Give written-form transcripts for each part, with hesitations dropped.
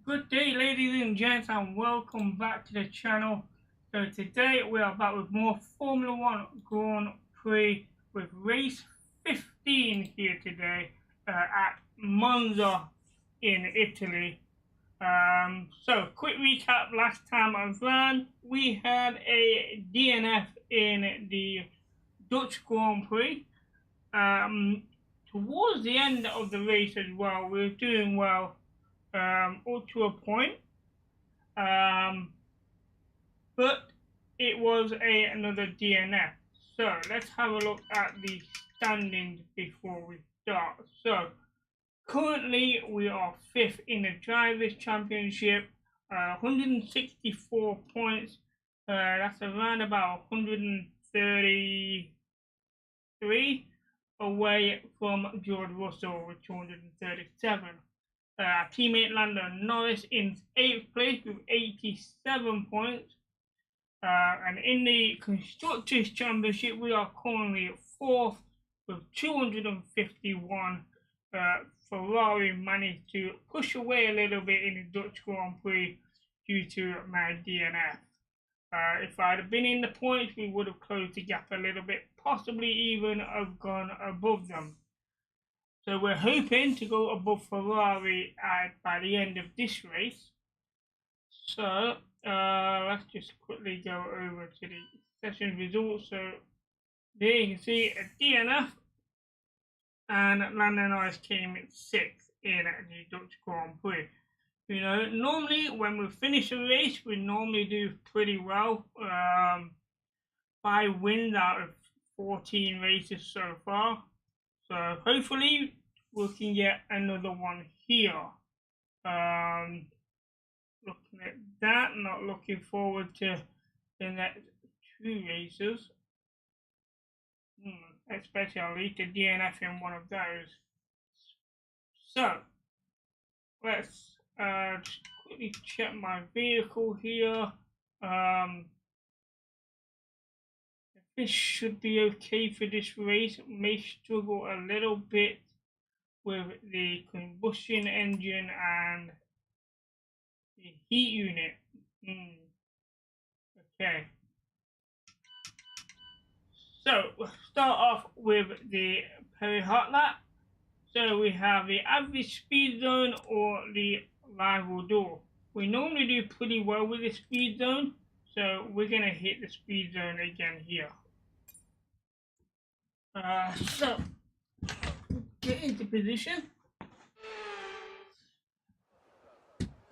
Good day, ladies and gents, and welcome back to the channel. So today we are back with more Formula 1 Grand Prix with race 15 here today at Monza in Italy. So quick recap, last time I ran, we had a DNF in the Dutch Grand Prix. Towards the end of the race as well, we were doing well. Up to a point, but it was another DNF. So let's have a look at the standings before we start. So currently we are 5th in the Drivers' Championship, 164 points. That's around about 133 away from George Russell with 237. Teammate Lando Norris in 8th place with 87 points. And in the Constructors' Championship, we are currently 4th with 251. Ferrari managed to push away a little bit in the Dutch Grand Prix due to my DNF. If I'd have been in the points, we would have closed the gap a little bit, possibly even have gone above them. So we're hoping to go above Ferrari by the end of this race. So let's just quickly go over to the session results. So there you can see a DNF, and Lando Norris came in 6th in the Dutch Grand Prix. You know, normally when we finish a race, we normally do pretty well. 5 wins out of 14 races so far. So hopefully we can get another one here. Looking at that, not looking forward to the next 2 races. Especially I'll need to DNF in one of those. So let's just quickly check my vehicle here. This should be okay for this race. May struggle a little bit with the combustion engine and the heat unit. Okay. So we'll start off with the peri-hot lap. So we have the average speed zone or the rival door. We normally do pretty well with the speed zone, so we're going to hit the speed zone again here. So get into position.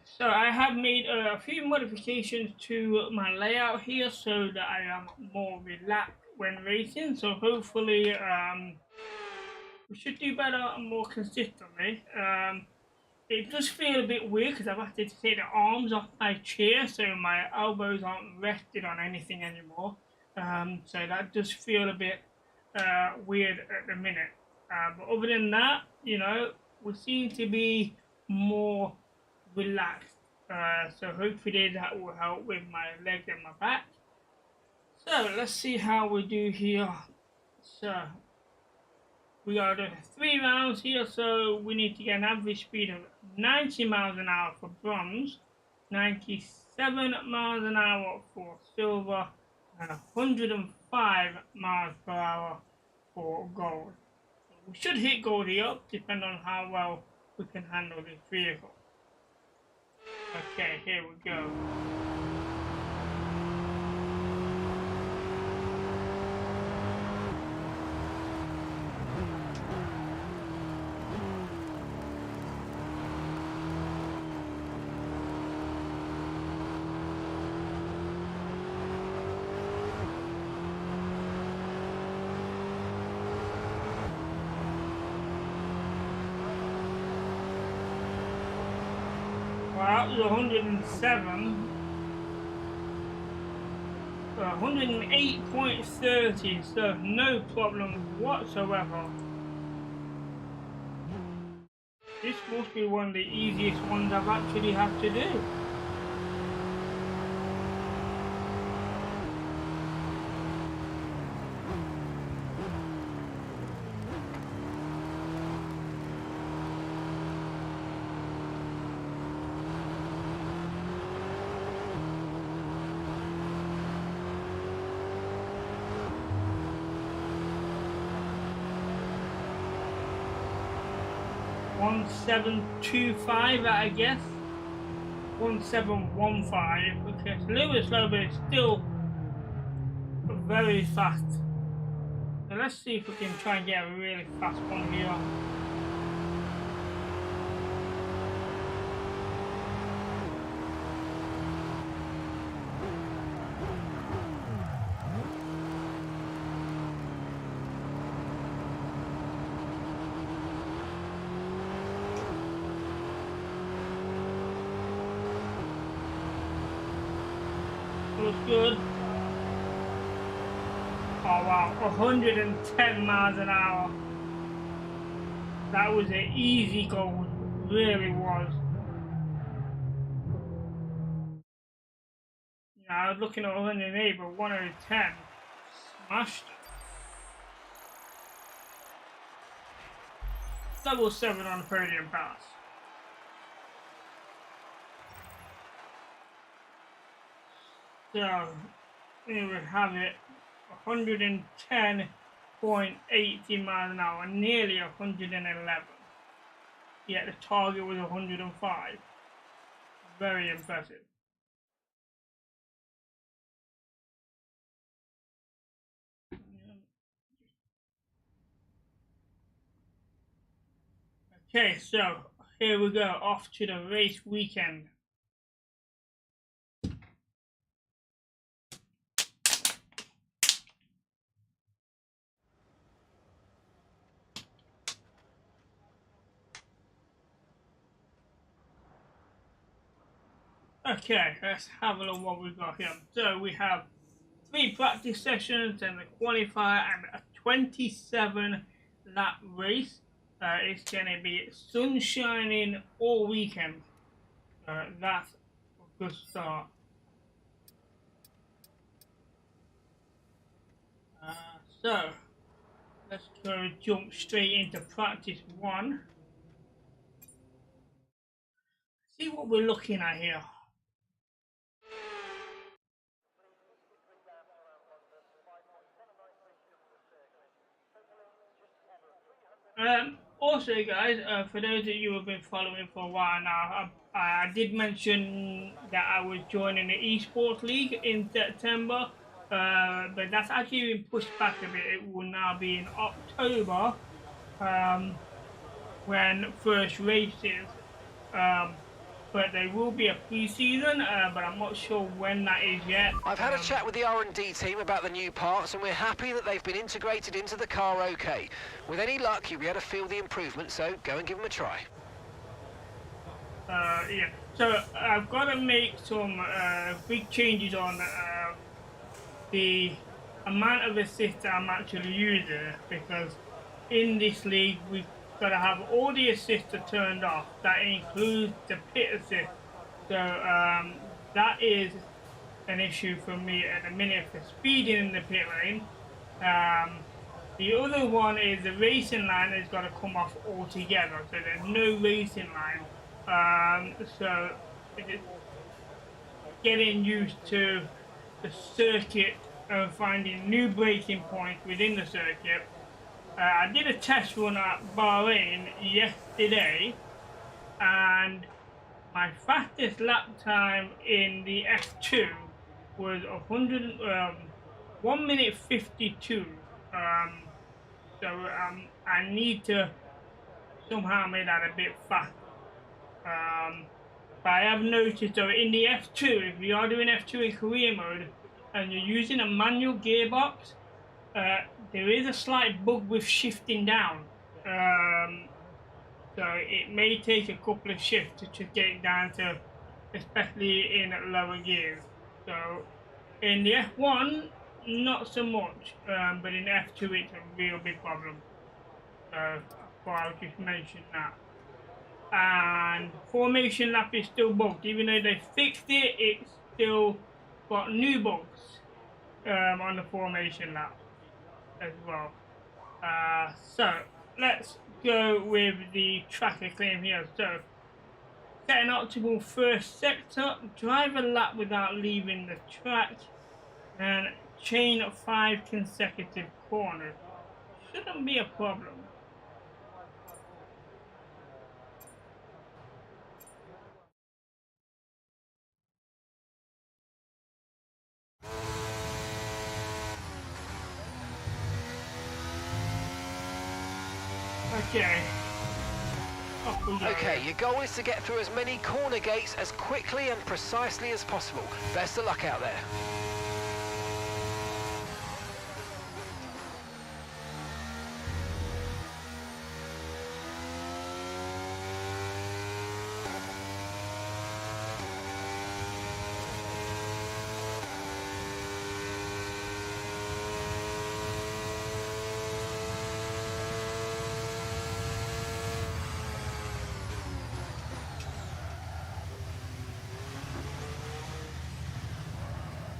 So I have made a few modifications to my layout here so that I am more relaxed when racing. So hopefully we should do better and more consistently. It does feel a bit weird because I've had to take the arms off my chair so my elbows aren't rested on anything anymore. So that does feel a bit weird at the minute. But other than that, you know, we seem to be more relaxed. So hopefully that will help with my legs and my back. So let's see how we do here. So we got 3 rounds here, so we need to get an average speed of 90 miles an hour for bronze, 97 miles an hour for silver, and 105 miles per hour for gold. We should hit gold here, depending on how well we can handle this vehicle. Okay, here we go. Well, 107. 108.30, so no problem whatsoever. This must be one of the easiest ones I've actually had to do. 1725, I guess. 1715. Okay, it's a little bit slow, but it's still very fast. So let's see if we can try and get a really fast one here. Looks good. Oh wow, 110 miles an hour. That was an easy goal, it really was. Yeah, I was looking at 108, but 110. Smashed. 7 on the podium pass. So, here we have it. 110.80 miles an hour, nearly 111. Yet the target was 105. Very impressive. Okay, so here we go, off to the race weekend. Okay, let's have a look what we've got here. So we have 3 practice sessions and a qualifier and a 27 lap race. It's going to be sun shining all weekend. That's a good start. So let's go jump straight into practice 1. See what we're looking at here. Also, guys, for those of you who have been following for a while now, I did mention that I was joining the esports league in September, but that's actually been pushed back a bit. It will now be in October when first races. But there will be a pre-season, but I'm not sure when that is yet. I've had a chat with the R&D team about the new parts, and we're happy that they've been integrated into the car okay. With any luck, you'll be able to feel the improvement, so go and give them a try. Yeah, so I've got to make some big changes on the amount of assist that I'm actually using, because in this league we've got to have all the assists turned off. That includes the pit assist. So that is an issue for me at the minute for speeding in the pit lane. The other one is the racing line has got to come off altogether, so there's no racing line. So it's getting used to the circuit and finding new braking points within the circuit. I did a test run at Bahrain yesterday, and my fastest lap time in the F2 was 1 minute 52. So I need to somehow make that a bit faster. But I have noticed though in the F2, if you are doing F2 in career mode and you're using a manual gearbox, there is a slight bug with shifting down. So it may take a couple of shifts to get it down to, especially in lower gears. So in the F1, not so much, but in F2 it's a real big problem. So I'll just mention that. And formation lap is still bugged, even though they fixed it, it's still got new bugs on the formation lap as well. So let's go with the tracker claim here. So set an optimal first sector, drive a lap without leaving the track, and chain 5 consecutive corners. Shouldn't be a problem. Okay. Okay, your goal is to get through as many corner gates as quickly and precisely as possible. Best of luck out there.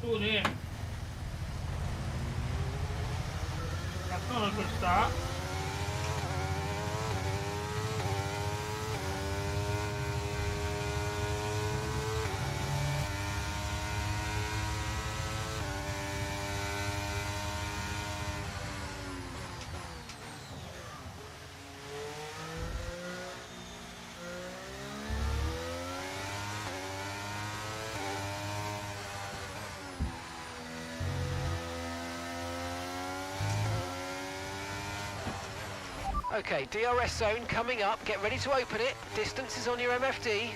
Good in. That's not a good start. Okay, DRS zone coming up. Get ready to open it. Distance is on your MFD.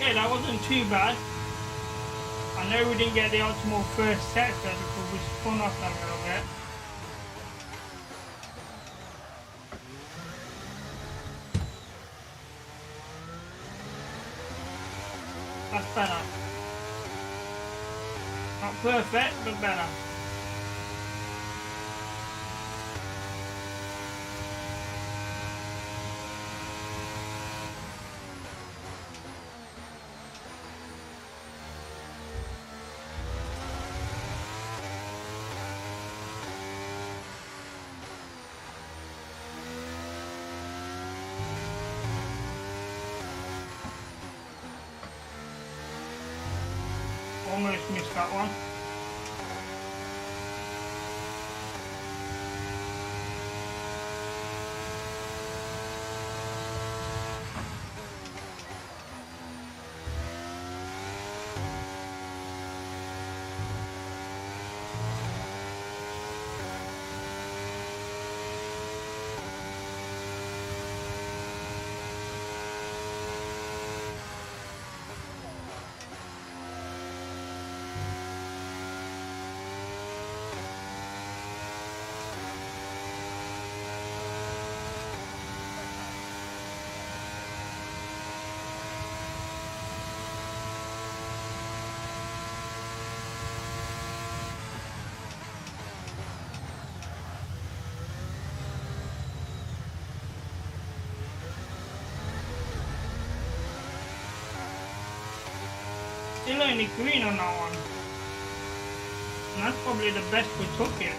Okay, that wasn't too bad. I know we didn't get the optimal first sector because we spun off a little bit. That's better. Not perfect, but better. Almost missed that one. Still only green on that one. And that's probably the best we took it.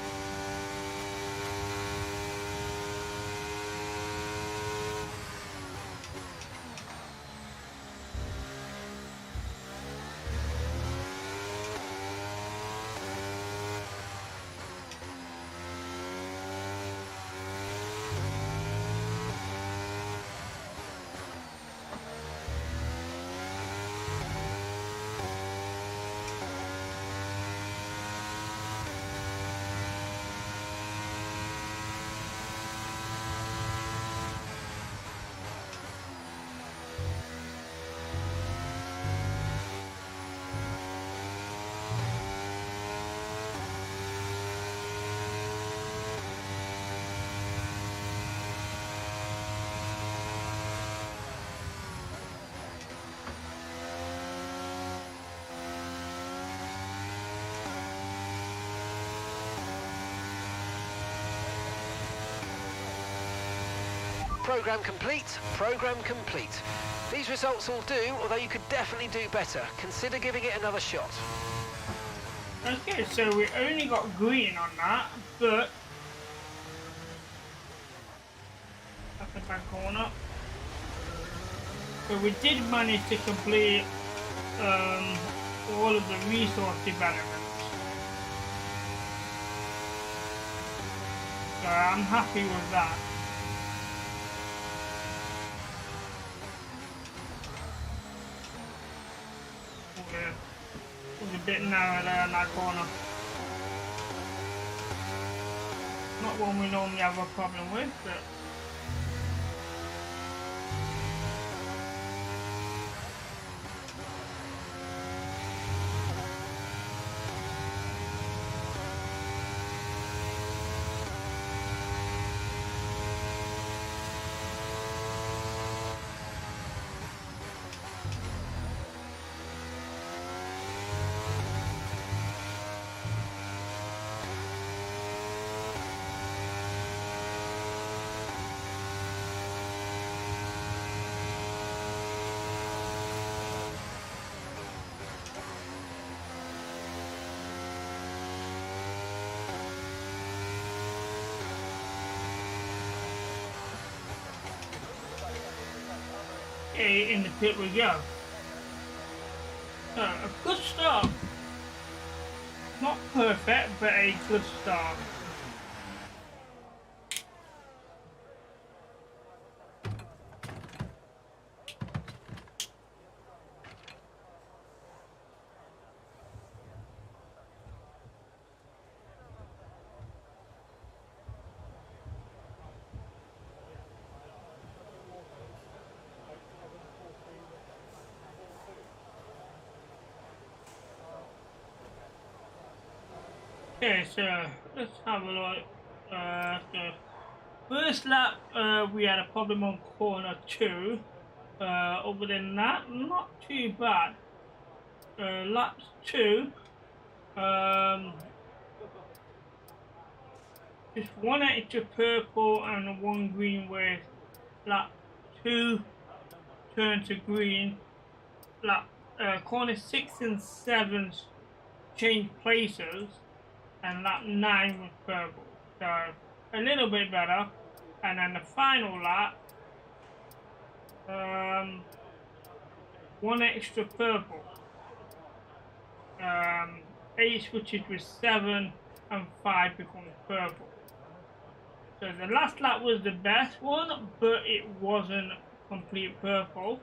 Program complete, program complete. These results will do, although you could definitely do better. Consider giving it another shot. Okay, so we only got green on that, but that's the back corner. So we did manage to complete all of the resource developments. So I'm happy with that. It was a bit narrow there in that corner. Not one we normally have a problem with, but in the pit we go. So, a good start. Not perfect, but a good start. Okay, so let's have a look. So first lap, we had a problem on corner 2. Other than that, not too bad. Laps 2, just one extra purple and one green with lap 2 turned to green. Lap corner 6 and 7 changed places, and lap 9 was purple. So a little bit better. And then the final lap, one extra purple. 8 switches with 7 and 5 becomes purple. So the last lap was the best one, but it wasn't complete purple.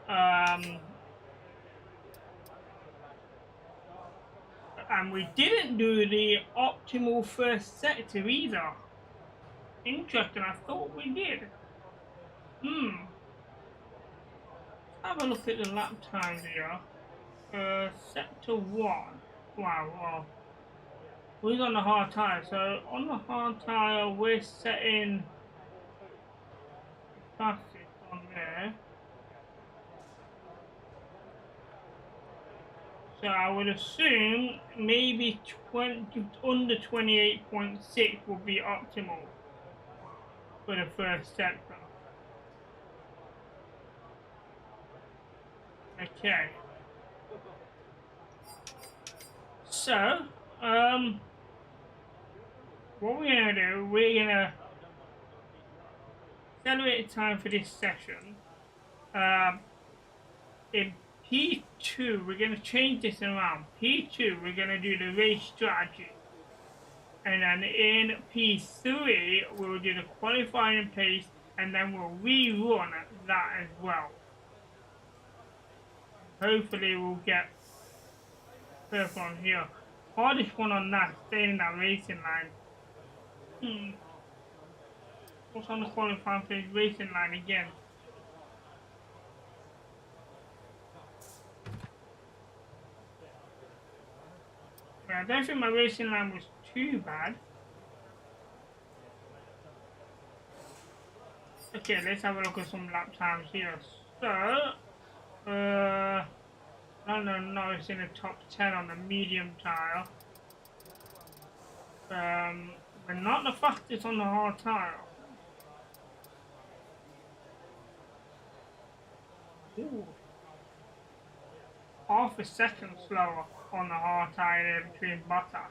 And we didn't do the optimal first sector either. Interesting, I thought we did. Have a look at the lap times here. Sector 1. Wow. We're on the hard tyre, so on the hard tyre we're setting fastest on there. So I would assume maybe under 28.6 would be optimal for the first sector. Okay. So, what we're gonna do, we're gonna accelerate time for this session. In P2, we're gonna change this around. P2, we're gonna do the race strategy. And then in P3, we'll do the qualifying pace, and then we'll rerun that as well. Hopefully we'll get first one here. Hardest one on that, staying in that racing line. What's on the qualifying pace racing line again? I don't think my racing line was too bad. Okay, let's have a look at some lap times here. So, Norris in the top 10 on the medium tire. We're not the fastest on the hard tire. Ooh. Half a second slower on the hard tire there between butter.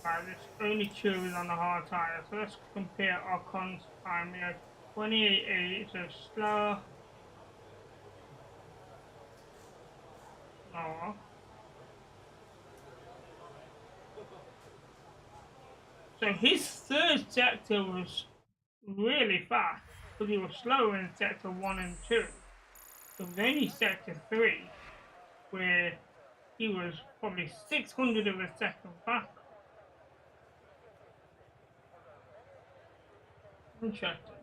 Right, there's only two on the hard tire, so let's compare our cons time. We have 28.8, so slower. Slower. So his third sector was really fast, because he was slower in sector 1 and 2. It was only sector 3 where he was probably 600 of a second faster. Interesting.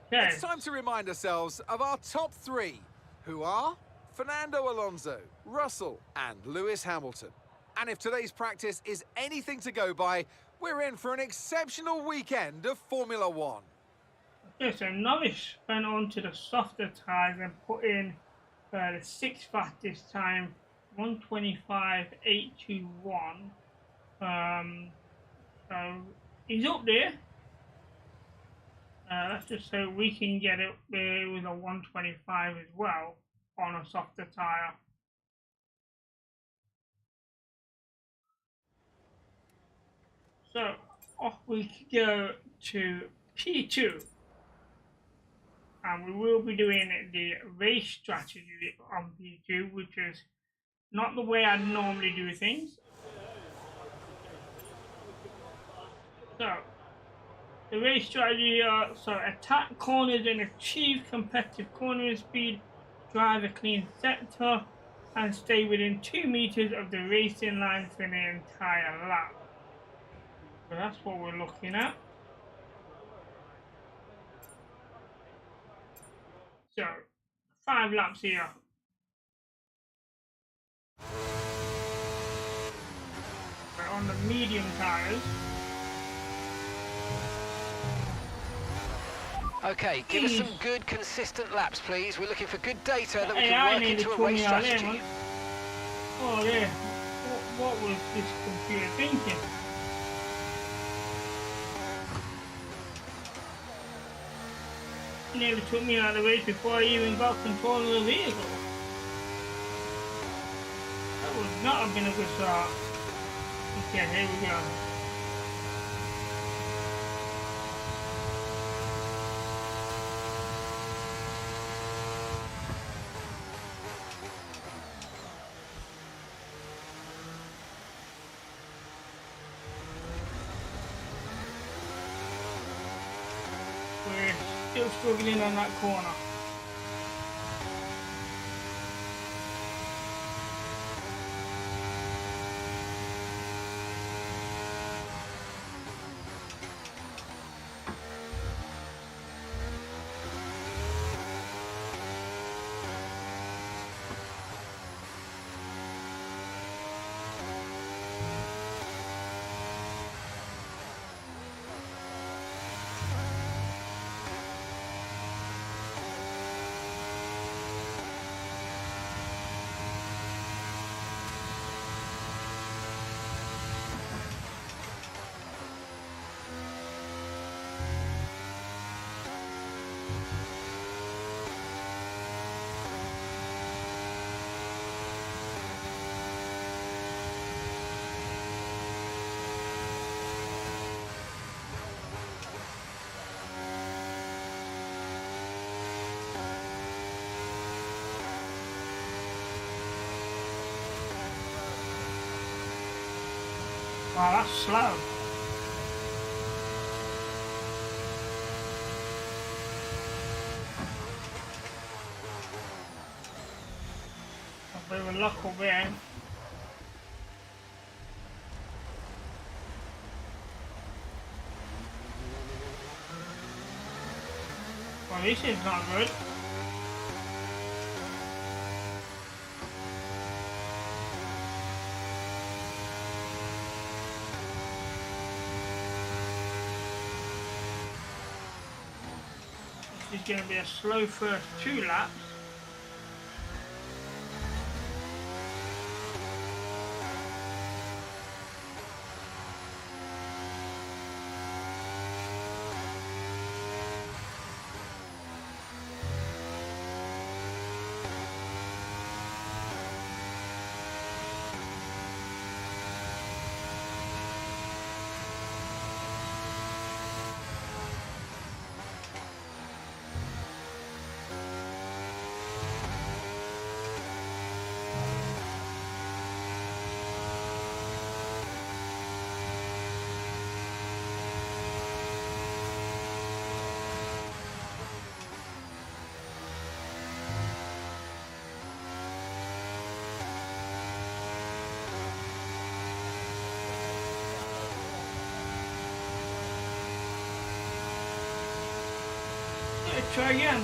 Okay. It's time to remind ourselves of our top three, who are Fernando Alonso, Russell and Lewis Hamilton. And if today's practice is anything to go by, we're in for an exceptional weekend of Formula One. Okay, so Norris went on to the softer tyres and put in the sixth fastest time, 1:25.821. So he's up there. Let's just say we can get it there with a 1:25 as well on a softer tyre. So off we go to P2, and we will be doing the race strategy on P2, which is not the way I normally do things. So the race strategy are, so attack corners and achieve competitive cornering speed, drive a clean sector, and stay within 2 meters of the racing line for the entire lap. So that's what we're looking at. So 5 laps here. We're on the medium tyres. Okay, give us some good, consistent laps, please. We're looking for good data that we can work into a race strategy. Oh yeah, what was this computer thinking? It nearly took me out of the race before I even got control of the vehicle. That would not have been a good start. Okay, here we go. We're still struggling on that corner. Wow, that's slow. A bit of a luck over there. Well, this is not good. This is going to be a slow first 2 laps. Let's try again.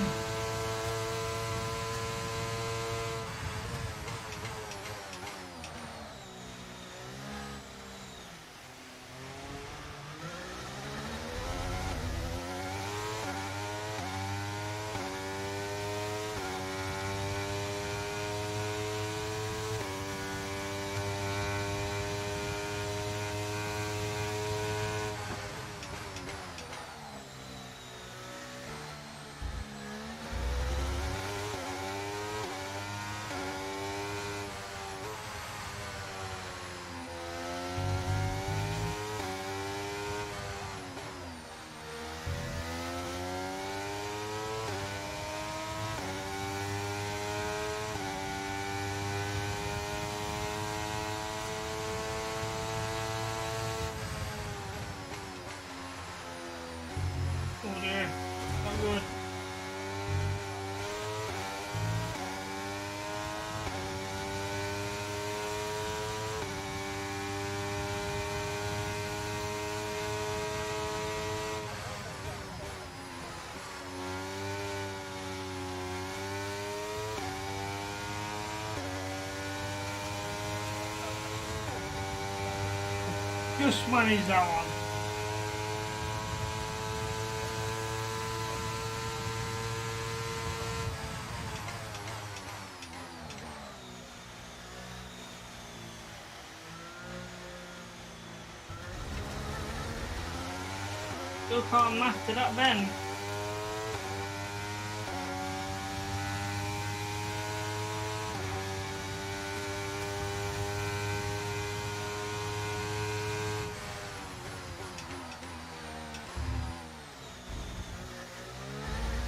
Oh dear, not good. Just manage that one. Still can't master that bend.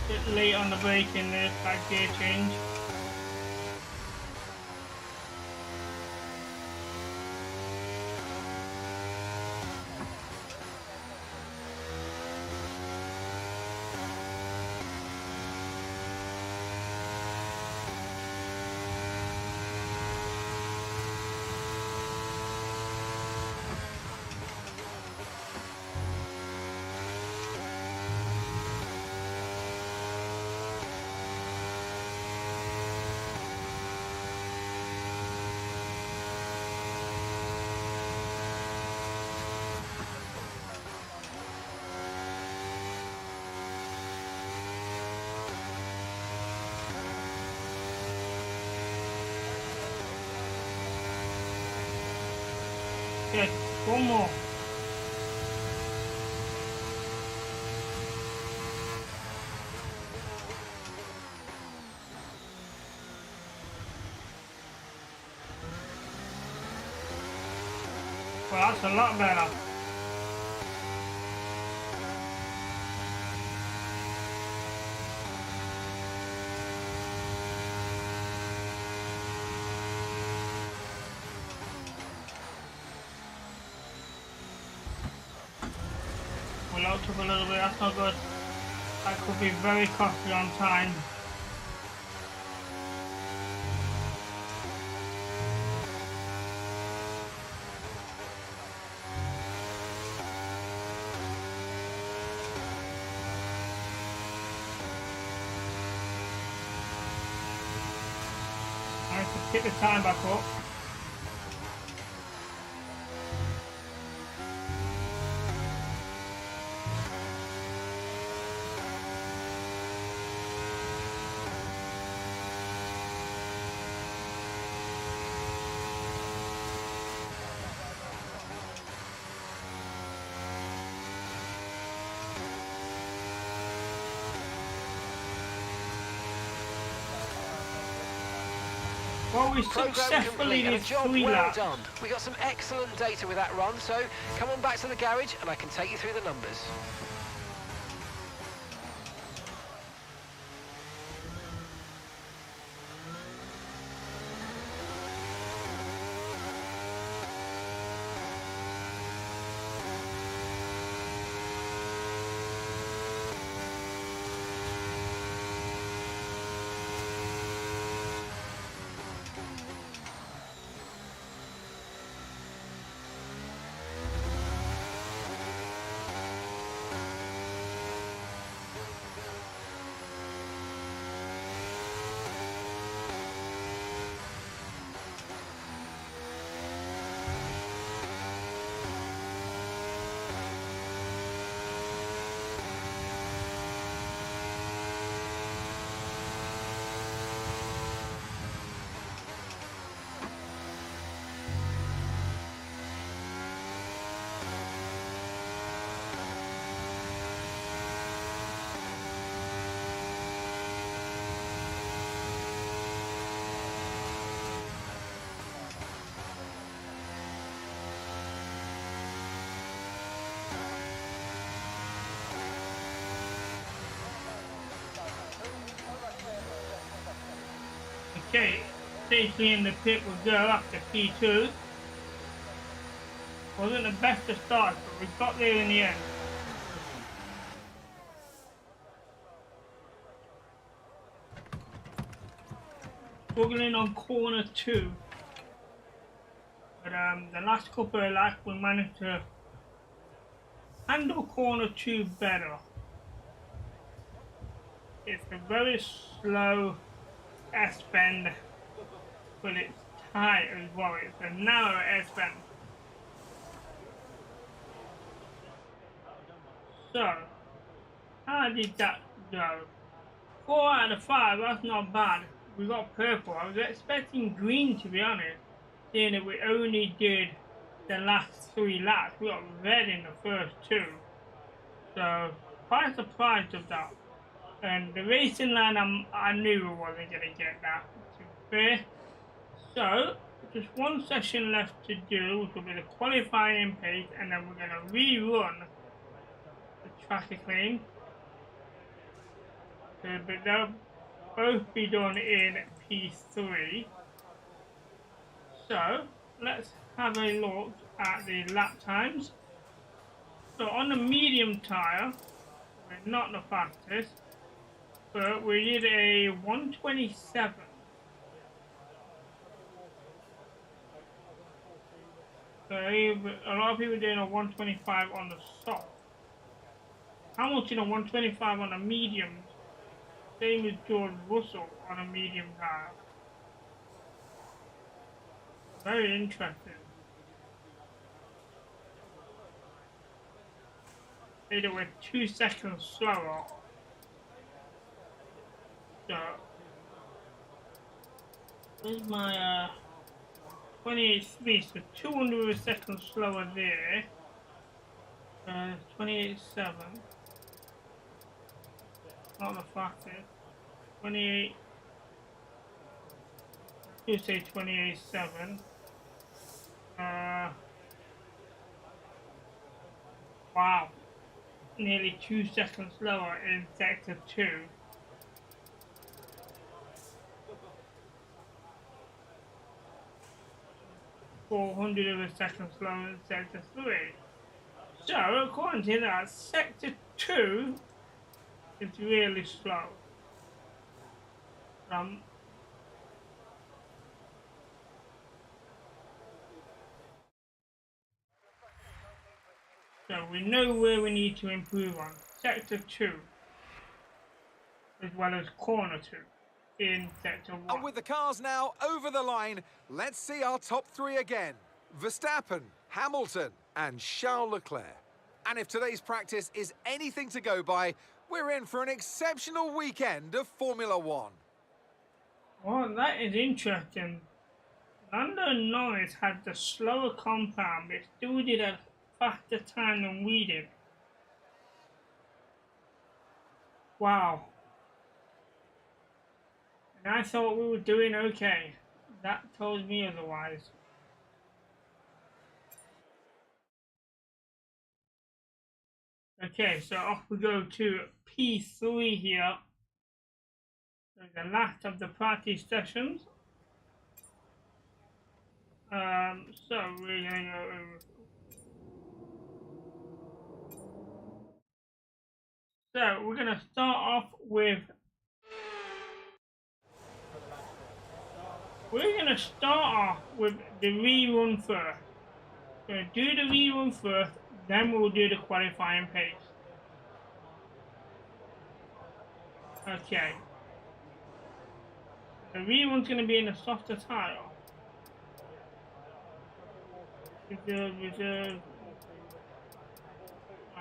Bit late on the brake in there, that gear change. Okay, one more. Well, that's a lot better. locked up a little bit. That's not good. That could be very costly on time. Nice to pick the time back up. Well, we successfully did 3 laps. Well done. We got some excellent data with that run, so come on back to the garage and I can take you through the numbers. Okay, safely in the pit will go after P2. Wasn't the best to start, but we got there in the end. Struggling on corner 2. But the last couple of laps we managed to handle corner 2 better. It's a very slow S-bend, but it's tight as well. It's a narrow S-bend. So, how did that go? 4 out of 5, that's not bad. We got purple. I was expecting green, to be honest, seeing that we only did the last 3 laps. We got red in the first 2. So, quite surprised of that. And the racing line, I knew we wasn't going to get that, to be fair. So, just one session left to do, which will be the qualifying pace, and then we're going to rerun the traffic lane. But they'll both be done in P3. So, let's have a look at the lap times. So, on the medium tyre, we're not the fastest. But we did a 127. So a lot of people doing a 125 on the soft. Hamilton a 125 on a medium. Same as George Russell on a medium tire. Very interesting. They did it with 2 seconds slower. So, there's my 28.3, so 200 seconds slower there. 28.7. Not the fastest. 28. You say 28.7. Wow. Nearly 2 seconds slower in sector 2. 400 of a second slower in sector 3. So, according to that, Sector 2 is really slow. So we know where we need to improve on. Sector 2, as well as Corner 2 in Sector 1. And with the cars now over the line, let's see our top three again. Verstappen, Hamilton and Charles Leclerc. And if today's practice is anything to go by, we're in for an exceptional weekend of Formula One. Well, that is interesting. Lando and Norris had the slower compound, but still did a faster time than we did. Wow. And I thought we were doing okay. That told me otherwise. Okay, so off we go to P3 here. So the last of the practice sessions. So we're gonna go over. So we're gonna start off with. We're gonna start off with the rerun first. We're gonna do the rerun first, then we'll do the qualifying pace. Okay. The rerun's gonna be in a softer tire. Reserve.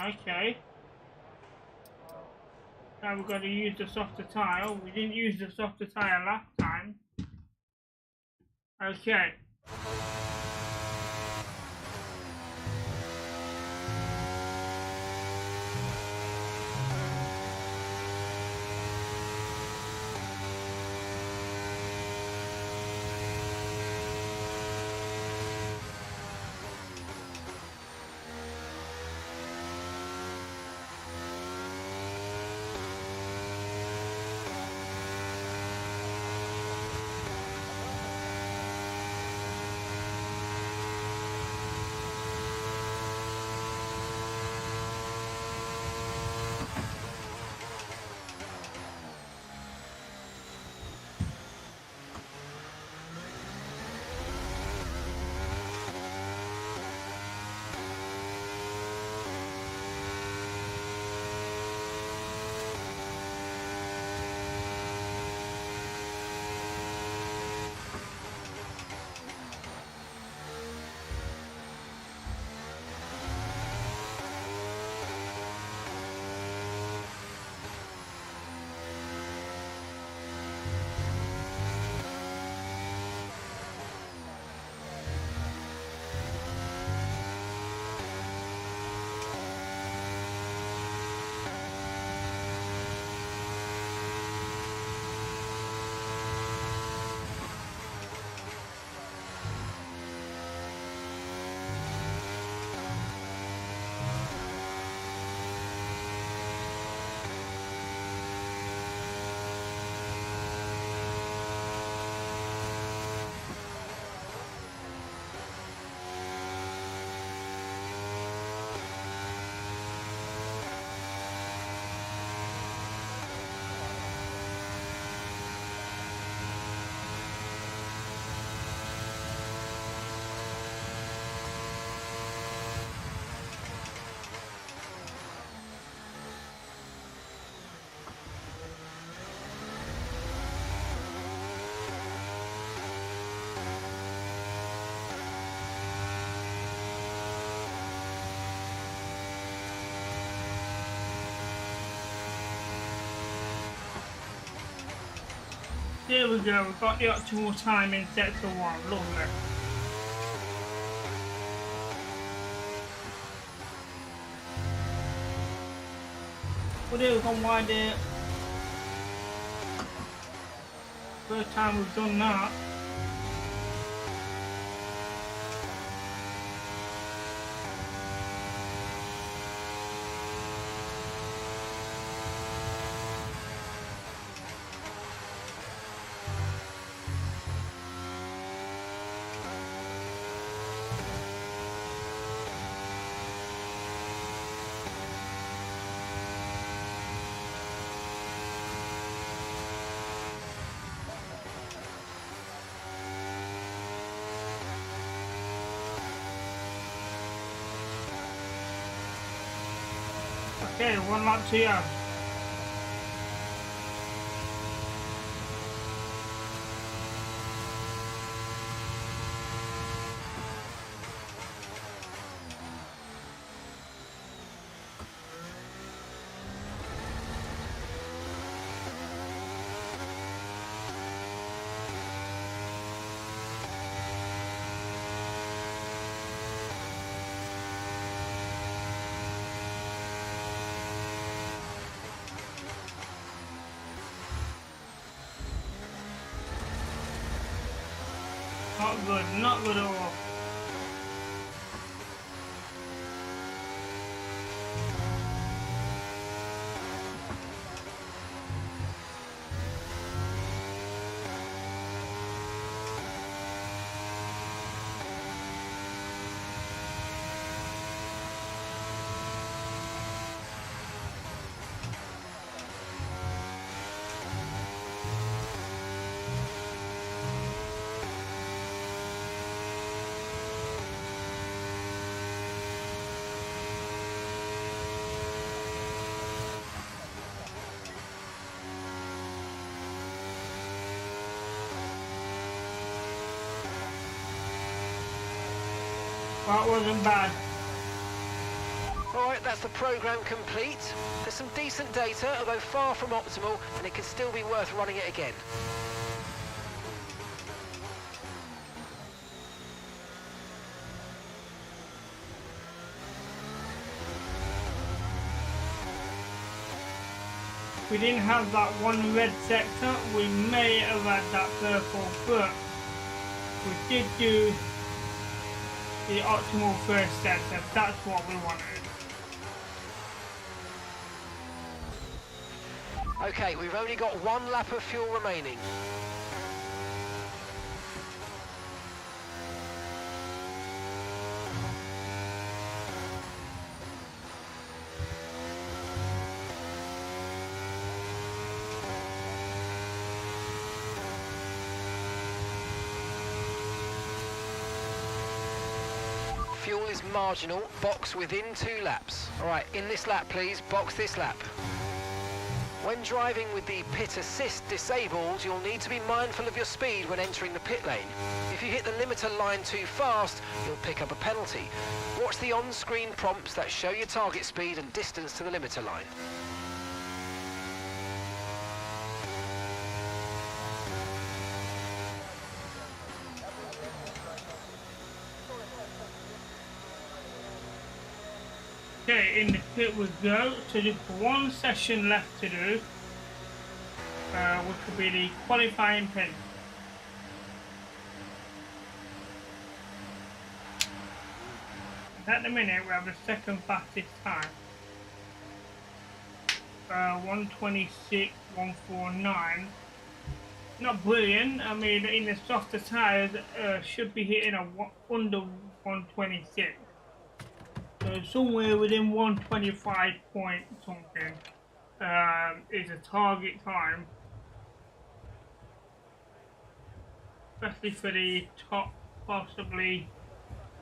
Okay. Now we've got to use the softer tire. We didn't use the softer tire last time. Okay. There we go, we've got the optimal time in Sector 1, lovely. Well, there we've gone wide there. First time we've done that. Okay, 1 lap to go. Not good at all. That wasn't bad. Alright, that's the programme complete. There's some decent data, although far from optimal, and it could still be worth running it again. If we didn't have that one red sector, we may have had that purple, but we did do the optimal first sector. That's what we wanted. Okay, we've only got 1 lap of fuel remaining. Fuel is marginal, box within 2 laps. Alright, in this lap please, box this lap. When driving with the pit assist disabled, you'll need to be mindful of your speed when entering the pit lane. If you hit the limiter line too fast, you'll pick up a penalty. Watch the on-screen prompts that show your target speed and distance to the limiter line. Okay, in the pit we go. So just one session left to do, which will be the qualifying pit. At the minute we have the second fastest time. 1:26, 1:49. Not brilliant. I mean, in the softer tyres, should be hitting under 1:26. So somewhere within 1:25 point something is a target time, especially for the top possibly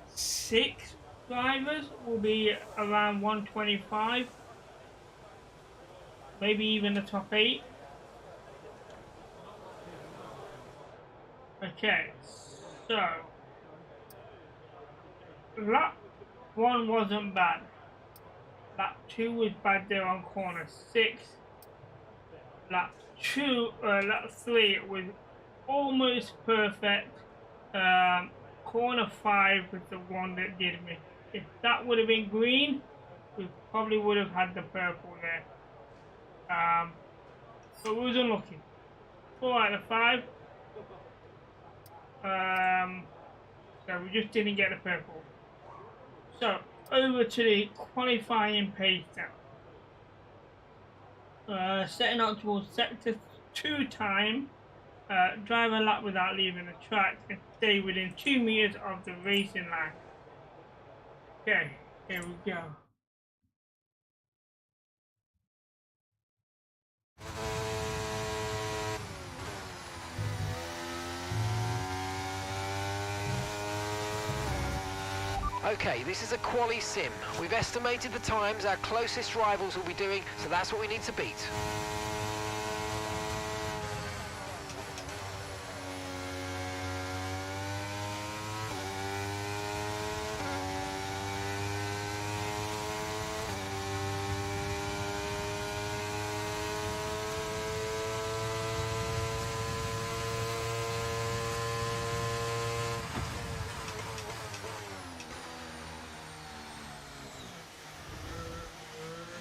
6 drivers will be around 1:25, maybe even the top 8. Okay, so lap 1 wasn't bad. Lap 2 was bad there on corner 6. Lap 3 was almost perfect. Corner 5 was the one that did me. If that would have been green, we probably would have had the purple there. But we was unlucky. 4 out of 5. So we just didn't get the purple. So over to the qualifying pace now. Setting out towards sector 2 time. Drive a lap without leaving the track and stay within 2 meters of the racing line. Okay, here we go. Okay, this is a quali sim. We've estimated the times our closest rivals will be doing, so that's what we need to beat.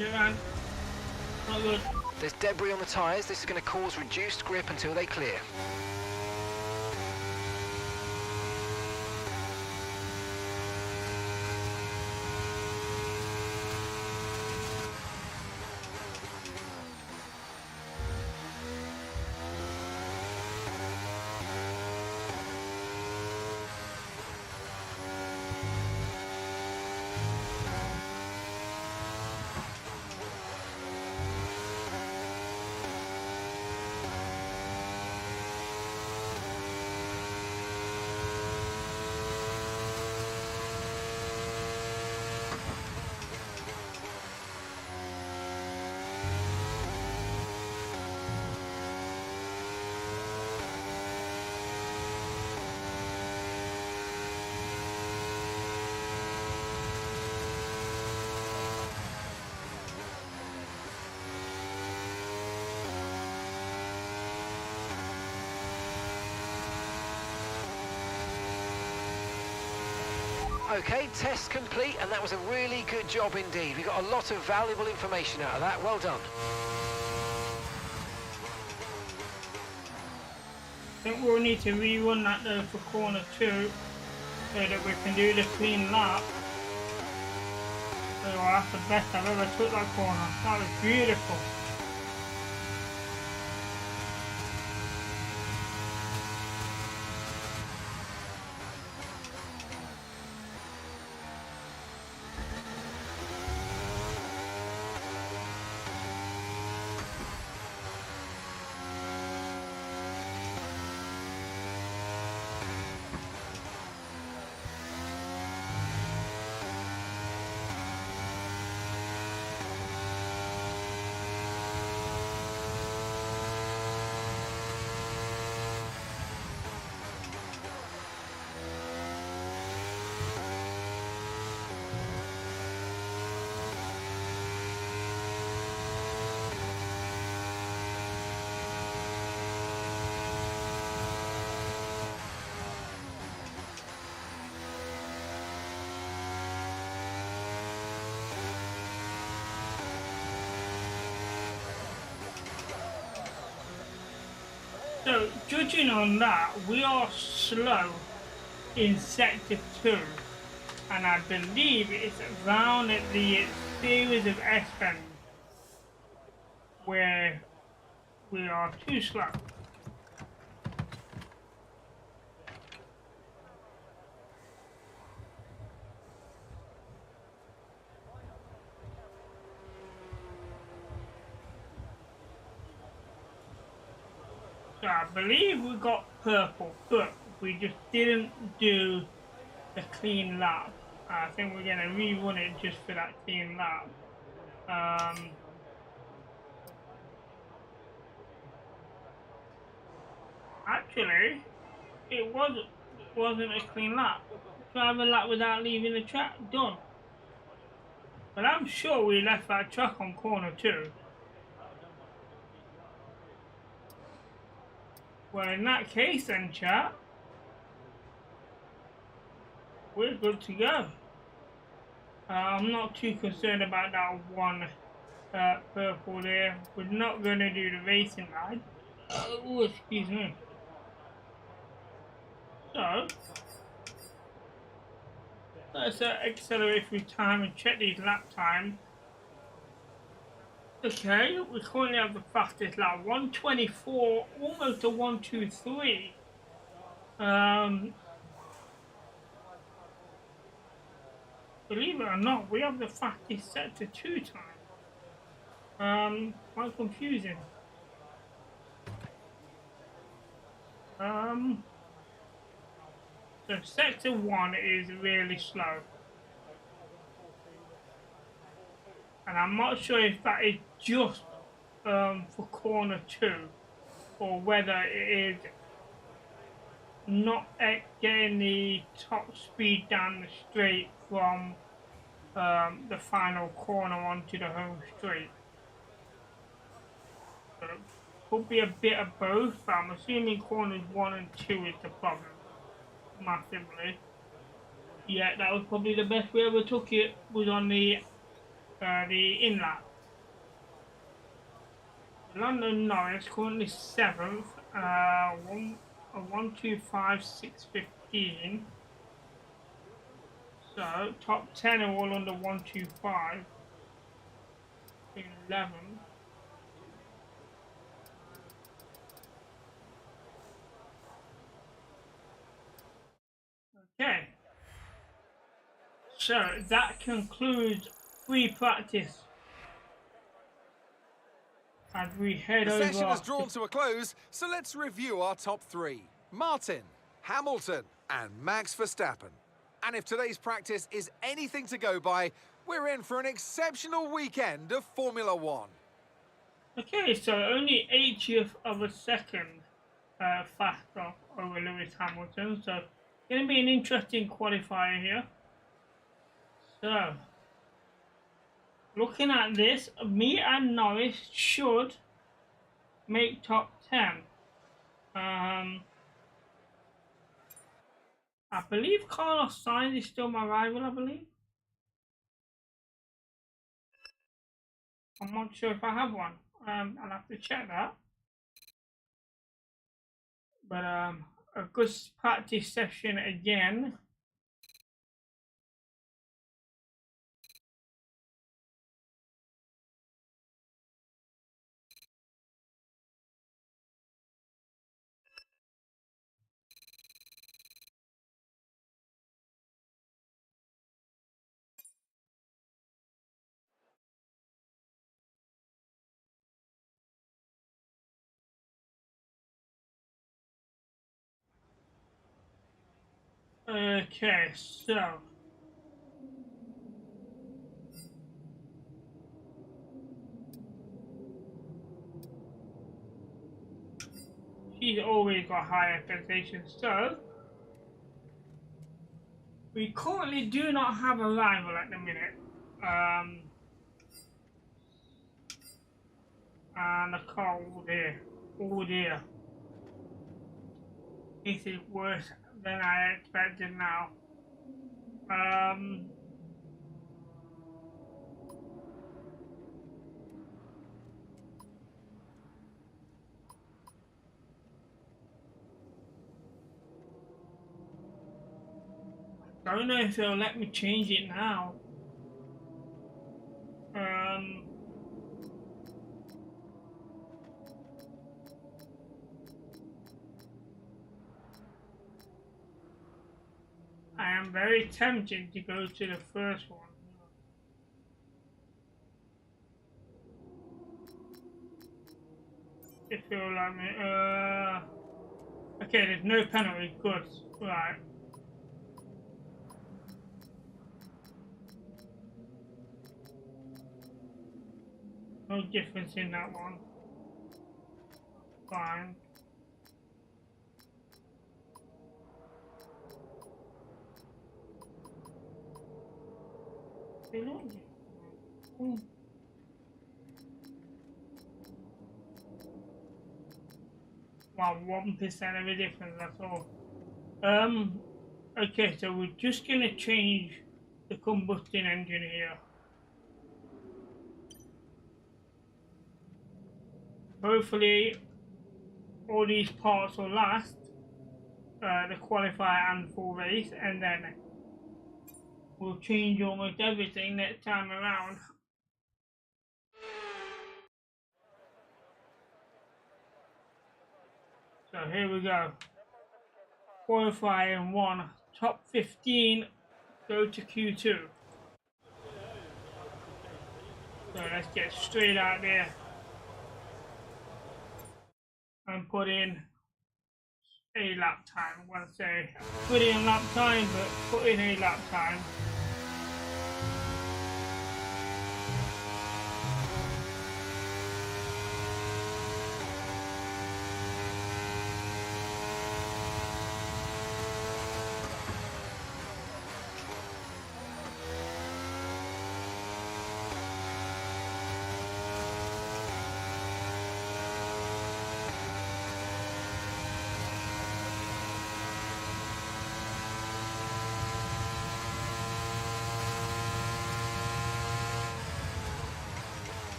Yeah, man. Not good. There's debris on the tyres. This is going to cause reduced grip until they clear. Okay, test complete, and that was a really good job indeed. We got a lot of valuable information out of that. Well done. I think we'll need to rerun that though for corner 2 so that we can do the clean lap. So that's the best I've ever took that corner. That was beautiful. So, judging on that, we are slow in sector 2, and I believe it's around at the series of S-bends where we are too slow. So I believe we got purple, but we just didn't do the clean lap. I think we're going to rerun it just for that clean lap. Actually, it wasn't a clean lap. Drive a lap without leaving the track, done. But I'm sure we left that track on corner 2. Well, in that case then, chat, we're good to go. I'm not too concerned about that one purple there. We're not going to do the racing ride. Oh, excuse me. So, let's accelerate through time and check these lap times. Okay, we currently have the fastest lap, 124, almost a 123. Believe it or not, we have the fastest sector 2 time. Quite confusing. So sector 1 is really slow. and I'm not sure if that is just for corner 2 or whether it is not getting the top speed down the straight from the final corner onto the home straight. So it could be a bit of both, but I'm assuming corners 1 and 2 is the problem, massively. Yeah, that was probably the best we ever took it, was on the in-lap. London Norris currently 7th, 125.615. So top 10 are all under 125. 11. Okay. So that concludes free practice. As we head over. The session has drawn to a close, so let's review our top 3. Martin, Hamilton, and Max Verstappen. And if today's practice is anything to go by, we're in for an exceptional weekend of Formula 1. Okay, so only 80th of a second faster over Lewis Hamilton. So going to be an interesting qualifier here. So looking at this, me and Norris should make top 10. I believe Carlos Sainz is still my rival, I believe. I'm not sure if I have one. I'll have to check that. But a good practice session again. Okay, so he's always got high expectations. So we currently do not have a rival at the minute. And a car all there. This is worse than I expected now. I don't know if they'll let me change it now. I am very tempted to go to the first one. If you'll let me, okay, there's no penalty, good, right. No difference in that one. Fine. Wow, 1% of a difference, that's all. Okay, so we're just gonna change the combustion engine here. Hopefully all these parts will last the qualifier and full race, and then we'll change almost everything next time around. So here we go. Qualifier in 1, top 15 go to Q2. So let's get straight out there and put in a lap time. I'm going to say put in lap time, but put in a lap time.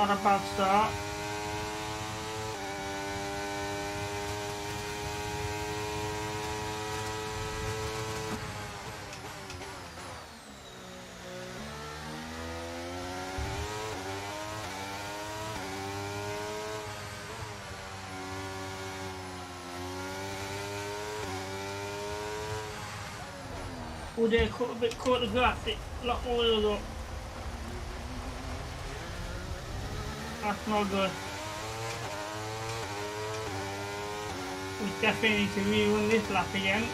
Not a bad start. Oh dear, a bit caught the grass, a lot more wheels up. That's not good. We definitely need to rerun this lap again.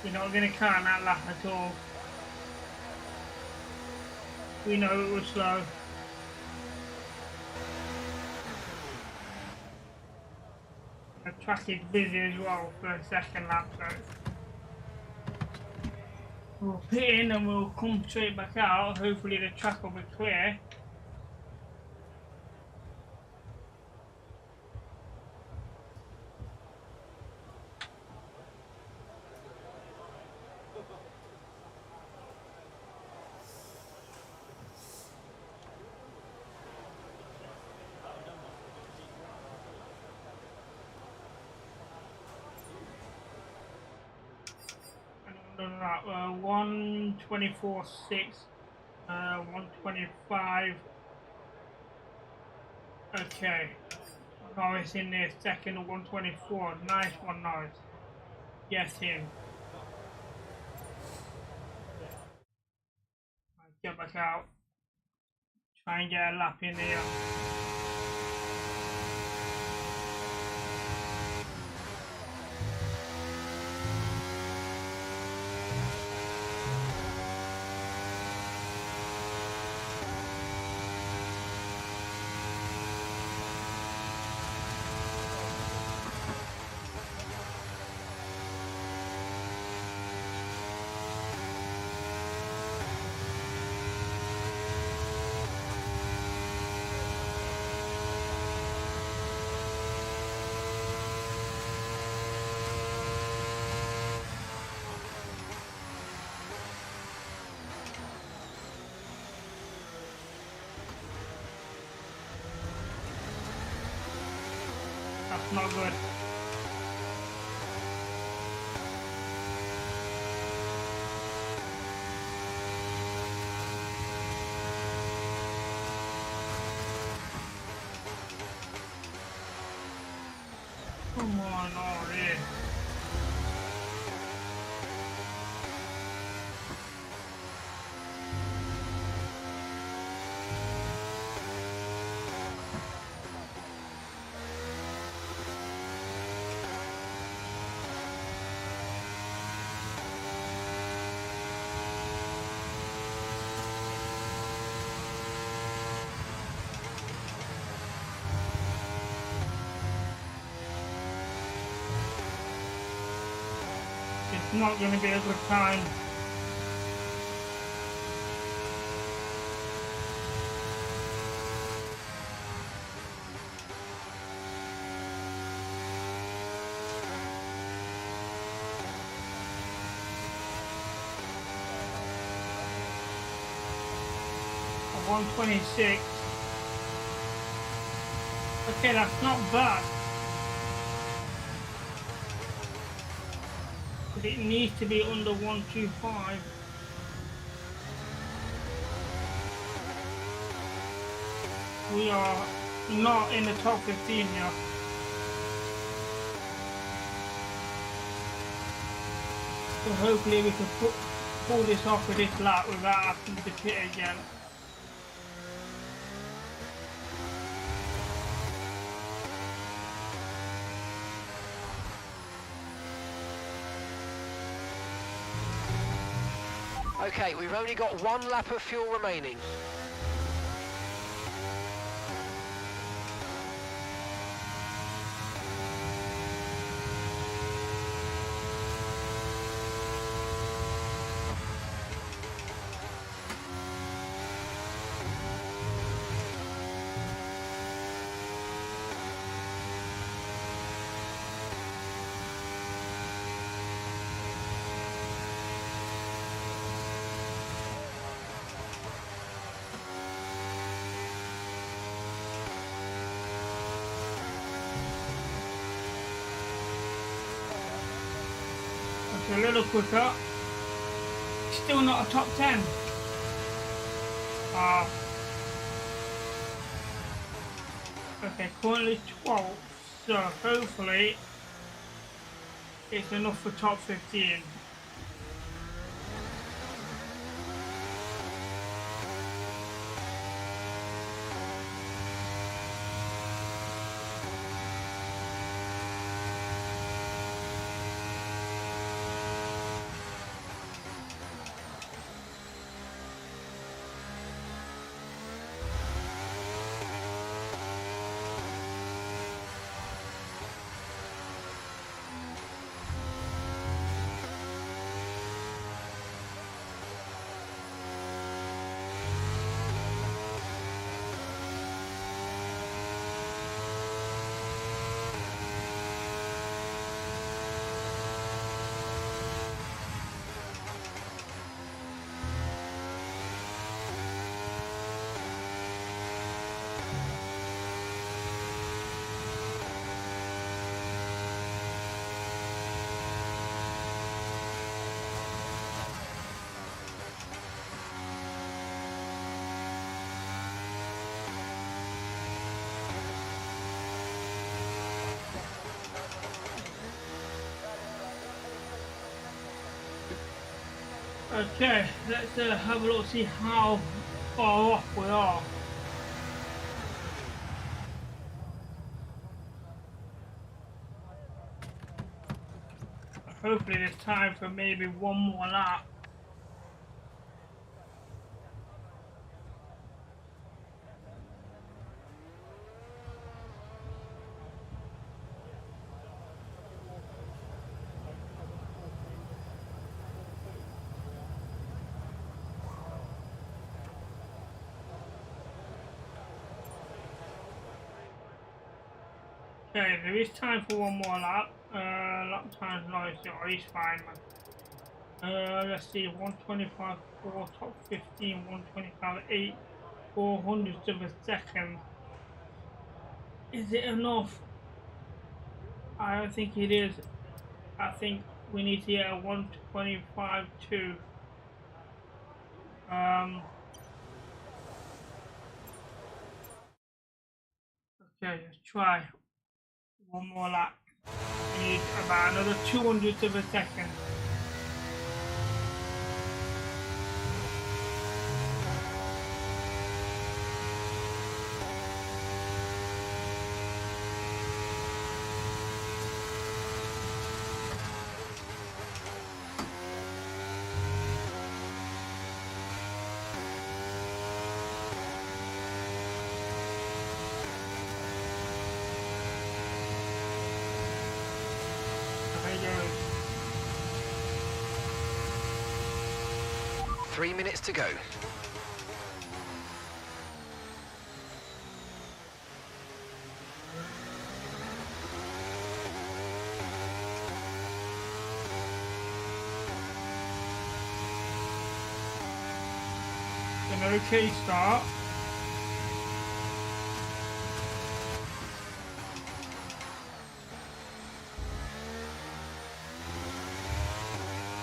We're not going to count that lap at all. We know it was slow. The track is busy as well for the second lap, so we'll pit in and we'll come straight back out. Hopefully the track will be clear. Right, 124.6, 125. Okay, Norris in there second, 124. Nice one, Norris. Yes, him. Get back out. Try and get a lap in here. That's not good. Come on, Norris. It's not going to be a good time. A 126. Okay, that's not bad. But it needs to be under 125. We are not in the top 15 yet. So hopefully we can pull this off with this lap without having to pit again. Okay, we've only got 1 lap of fuel remaining. A little quicker. Still not a top 10. Okay, currently 12th, so hopefully it's enough for top 15. Okay, let's have a look, see how far off we are. Hopefully there's time for maybe one more lap. Okay, there is time for one more lap. Lap time's Norris, oh, he's fine, man. Let's see, 125, 4, top 15, 125, 8, 400ths of a second. Is it enough? I don't think it is. I think we need to get a 125, 2. Okay, let's try. One more lap. We need about another 200ths of a second. There you go. 3 minutes to go. An okay start.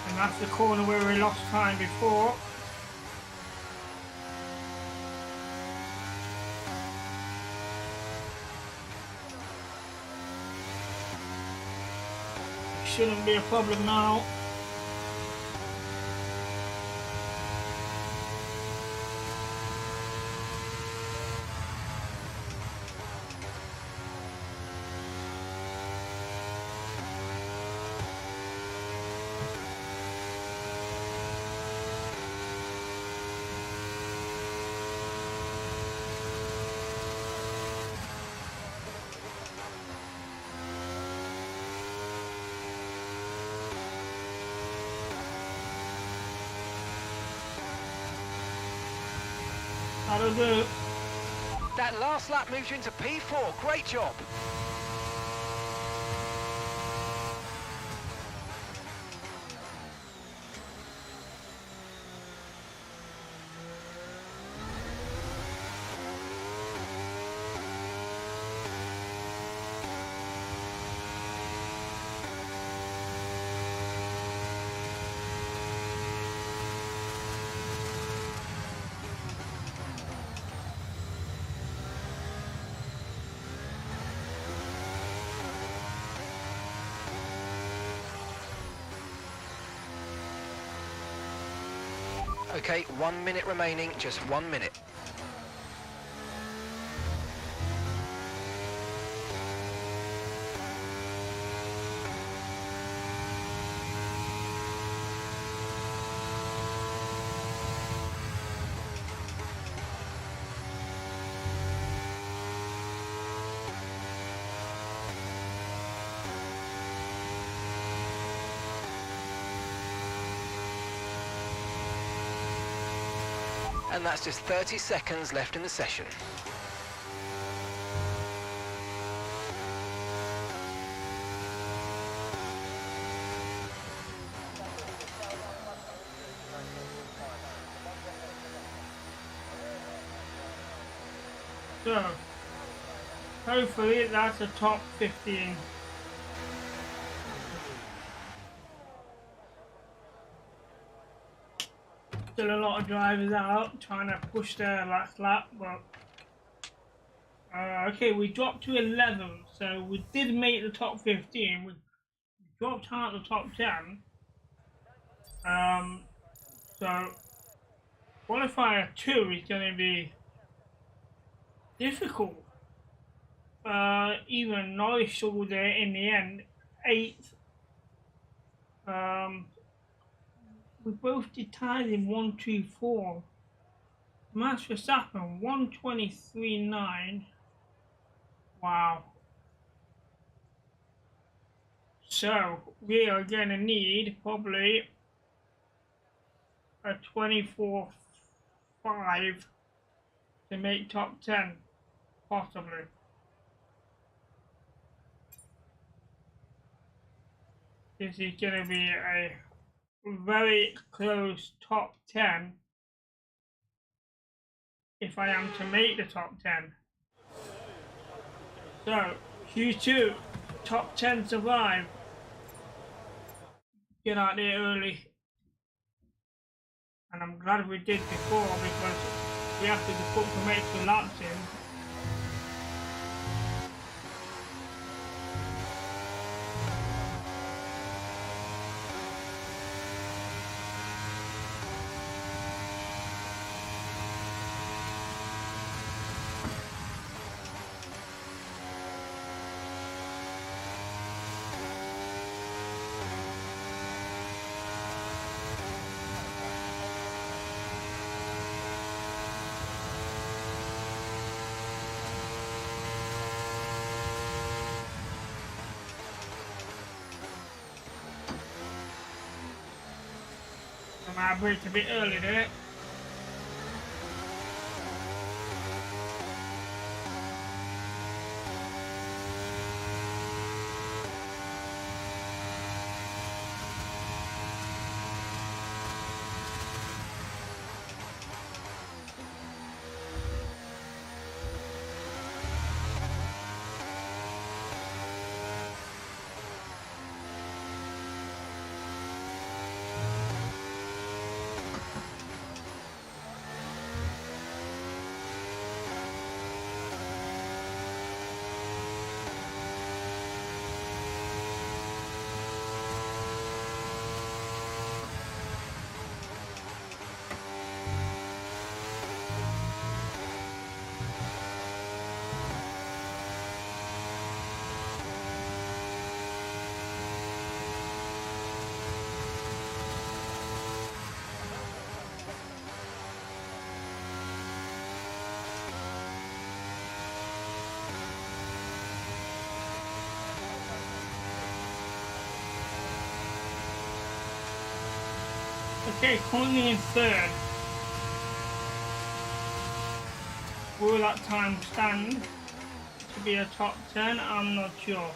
And that's the corner where we lost time before. Shouldn't be a problem now. That'll do. That last lap moves you into P4. Great job. Okay, 1 minute remaining, just 1 minute. And that's just 30 seconds left in the session. So, hopefully that's a top 15. Still a lot of drivers out trying to push their last lap, but okay, we dropped to 11, so we did make the top 15. We dropped out the top 10. So qualifier 2 is going to be difficult. Even Norris struggled there in the end, 8th. We both did ties in 1-2-4. Max Verstappen 1:23.9. Wow. So we are going to need probably a 24.5 to make top 10, possibly. This is going to be a very close top 10 if I am to make the top 10. So Q2, top 10 survive. Get out there early. And I'm glad we did before, because we have to put some extra laps in. I braked a bit early there. Okay, currently in third. Will that time stand to be a top 10? I'm not sure.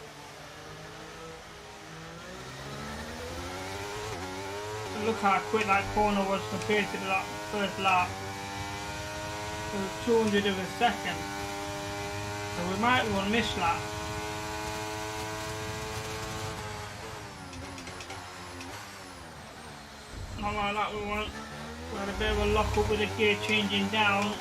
But look how quick that corner was compared to the first lap. It was 200 of a second. So we might run this lap. Not like that, we won't. We had a bit of a lock up with the gear changing down.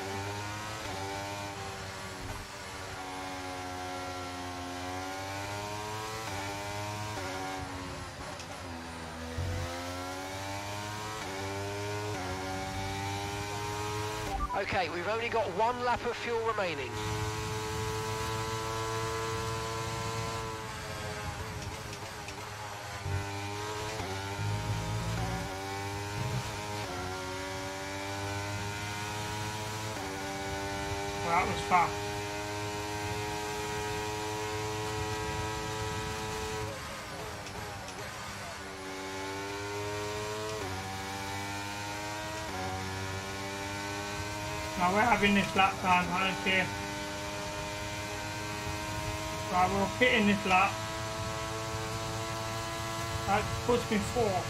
Okay, we've only got 1 lap of fuel remaining. Well, that was fast. Now we're having this lap time, I don't care. Right, we'll pit in this lap. That puts me 4.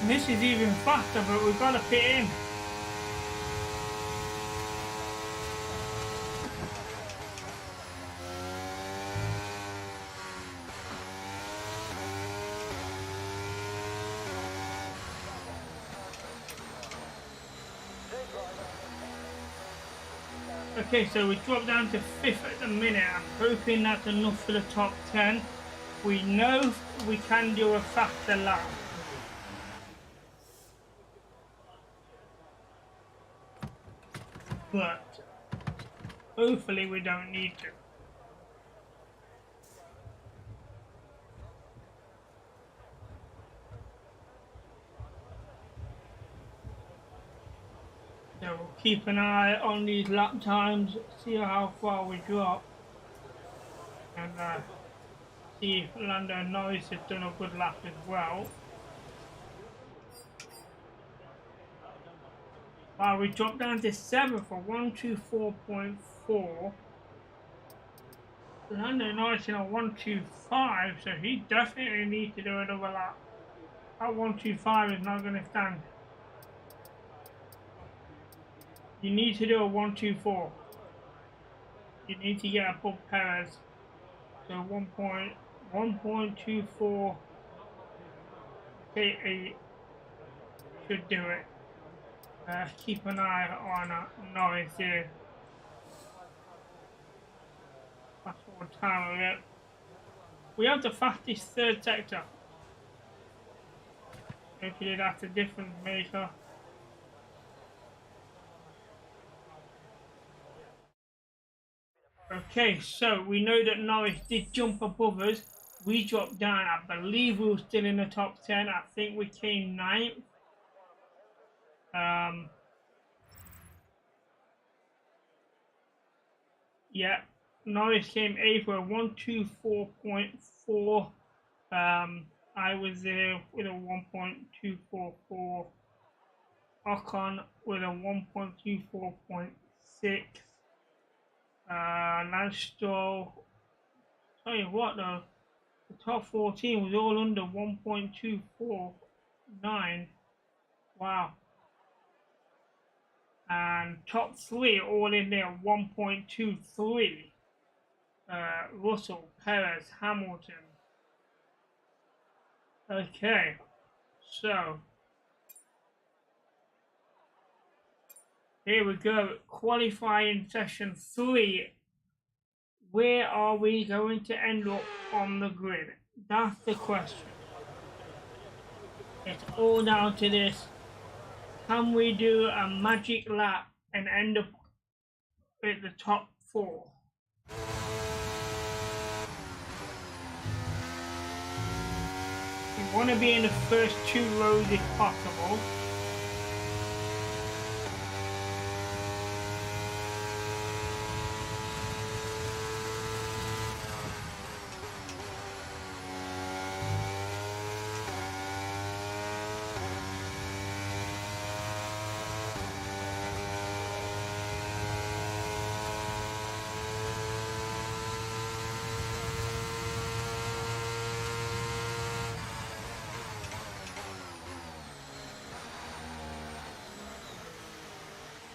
And this is even faster, but we've got to pit in. Okay, so we dropped down to 5th at the minute. I'm hoping that's enough for the top 10. We know we can do a faster lap. But hopefully we don't need to. So we'll keep an eye on these lap times, see how far we drop, and see if Lando Norris has done a good lap as well. Wow, we dropped down to 7 for 124.4. Lando Norris in a 125, so he definitely needs to do another lap. That 125 is not going to stand. You need to do a 124. You need to get above Perez. So 1.24 K8 should do it. Keep an eye on Norris here. That's what time we get. We have the fastest third sector. Hopefully that's a difference maker. Okay, so we know that Norris did jump above us. We dropped down. I believe we were still in the top 10. I think we came 9th. Yeah, Norris came 8th with a 124.4. I was there with a 1.244. Ocon with a 1.24.6. Lance Stroll. Tell you what though, the top 14 was all under 1.249. Wow. and top 3 all in there 1.23. Russell, Perez, Hamilton. Okay, so here we go, qualifying session 3. Where are we going to end up on the grid? That's the question. It's all down to this. Can we do a magic lap and end up at the top 4? We want to be in the first 2 rows if possible.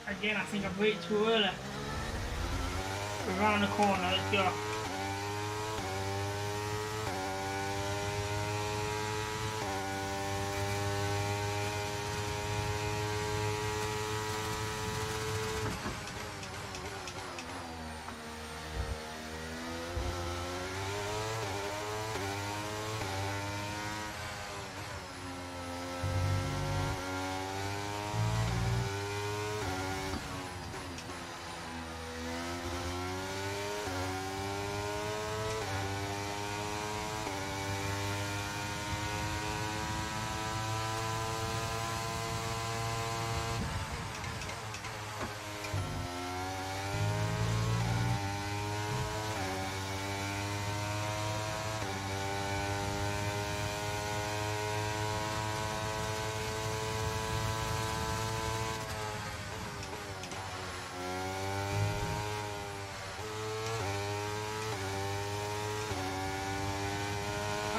Again, I think I brake too early. Around the corner, let's go.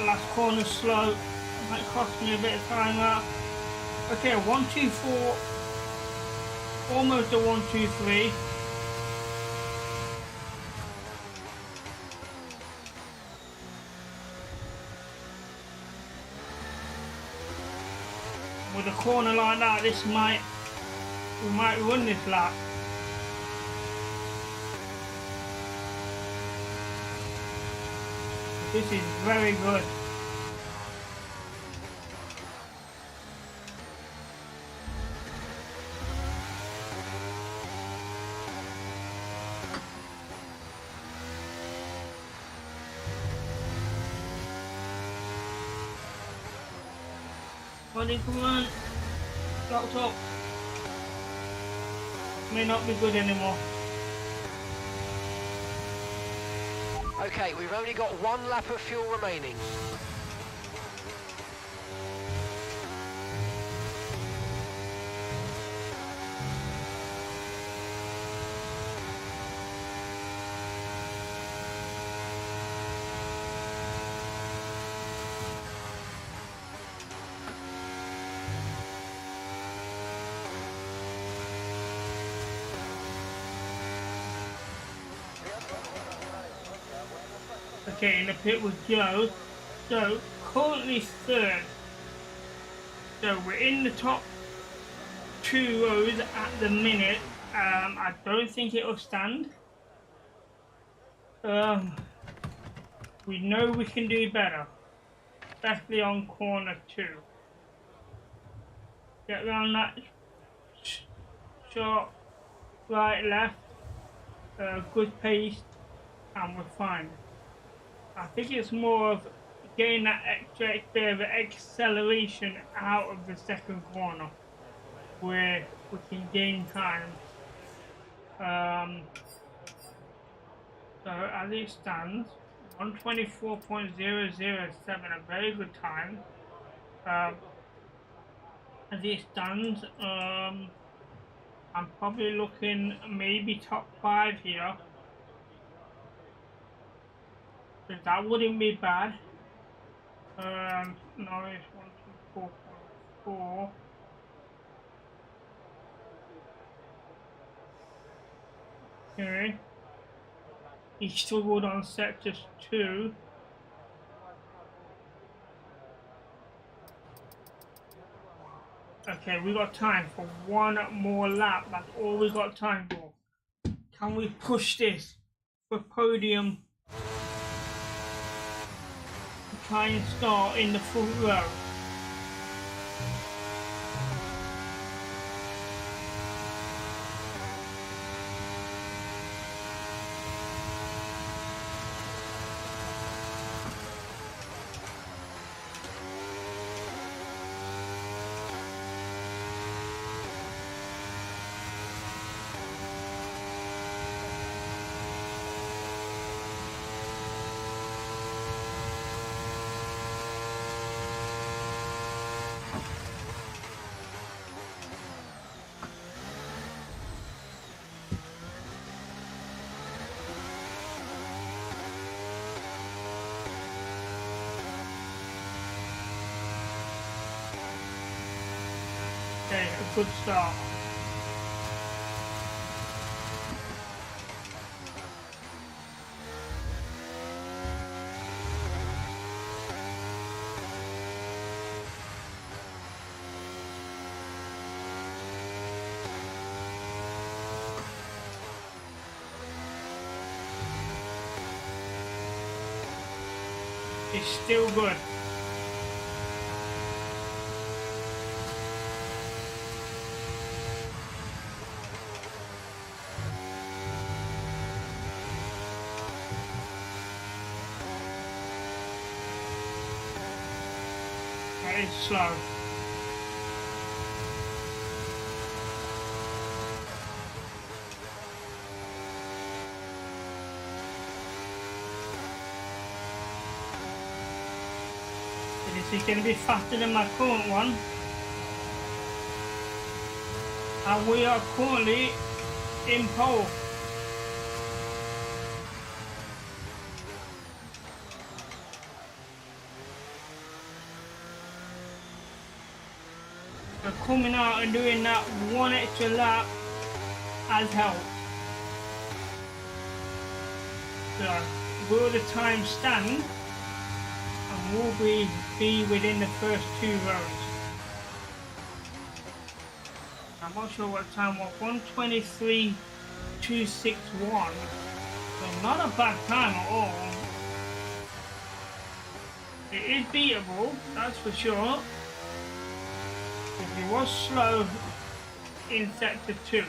Last corner slow, might cost me a bit of time out. Okay, 1, 2, 4, almost a 1, 2, 3. With a corner like that, we might run this lap. This is very good. Body command, locked up. May not be good anymore. Okay, we've only got 1 lap of fuel remaining. Okay, in the pit with Joe. So, currently 3rd. So, we're in the top 2 rows at the minute. I don't think it'll stand. We know we can do better. Especially on corner 2. Get around that short right, left. Good pace. And we're fine. I think it's more of getting that extra bit of acceleration out of the 2nd corner where we can gain time. So as it stands, 124.007, a very good time. As it stands, I'm probably looking maybe top 5 here. So that wouldn't be bad. Norris 124.4. Okay. He struggled on sector 2. Okay, we got time for one more lap. That's all we got time for. Can we push this for podium to try and start in the front row? Okay, a good start. It's still good. That is slow. This is going to be faster than my current one. And we are currently in pole. So coming out and doing that one extra lap has helped. So will the time stand? And will we be within the first 2 rows? I'm not sure what time was. 1:23.261. So not a bad time at all. It is beatable, that's for sure. Because it was slow in sector 2.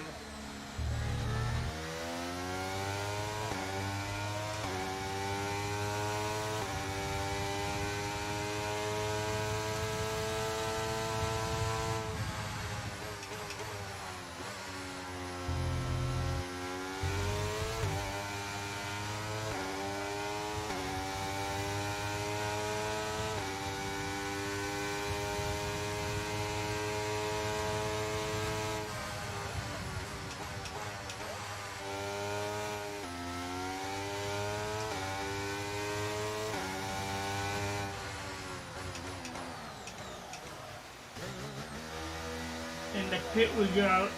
In the pit we go.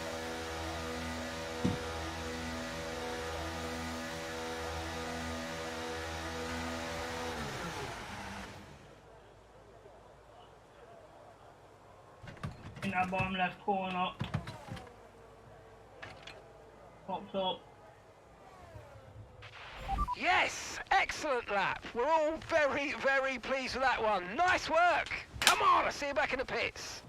In that bottom left corner. Pops up. Yes, excellent lap. We're all very, very pleased with that one. Nice work. Come on, I'll see you back in the pits.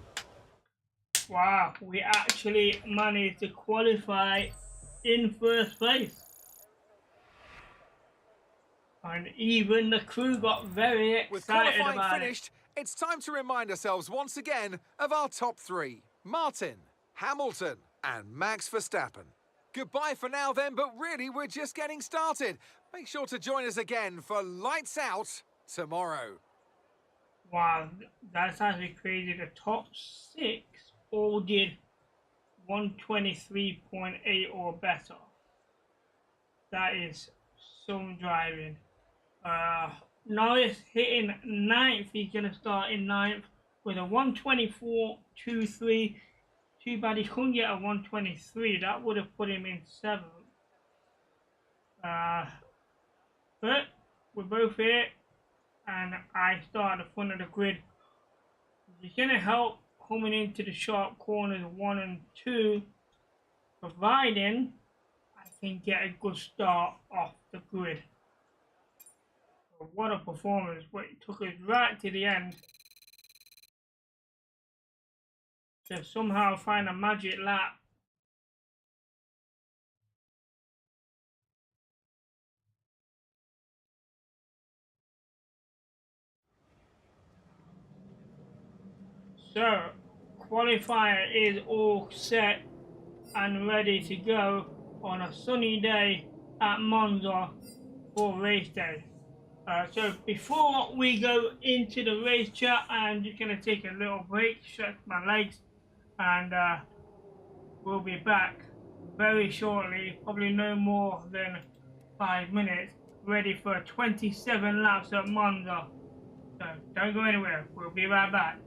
Wow, we actually managed to qualify in first place. And even the crew got very excited With qualifying about finished, it's time to remind ourselves once again of our top 3. Martin, Hamilton and Max Verstappen. Goodbye for now then, but really we're just getting started. Make sure to join us again for Lights Out tomorrow. Wow, that's actually crazy. The top 6 all did 123.8 or better. That is some driving. Norris hitting 9th. He's going to start in 9th with a 124.23. Too bad he couldn't get a 123. That would have put him in 7th. But we're both here, and I start at the front of the grid, which is going to help coming into the sharp corners 1 and 2, providing I can get a good start off the grid. So what a performance, but it took us right to the end to somehow find a magic lap. So, qualifier is all set and ready to go on a sunny day at Monza for race day. So before we go into the race chat, I'm just going to take a little break, stretch my legs, and we'll be back very shortly, probably no more than 5 minutes, ready for 27 laps at Monza. So don't go anywhere, we'll be right back.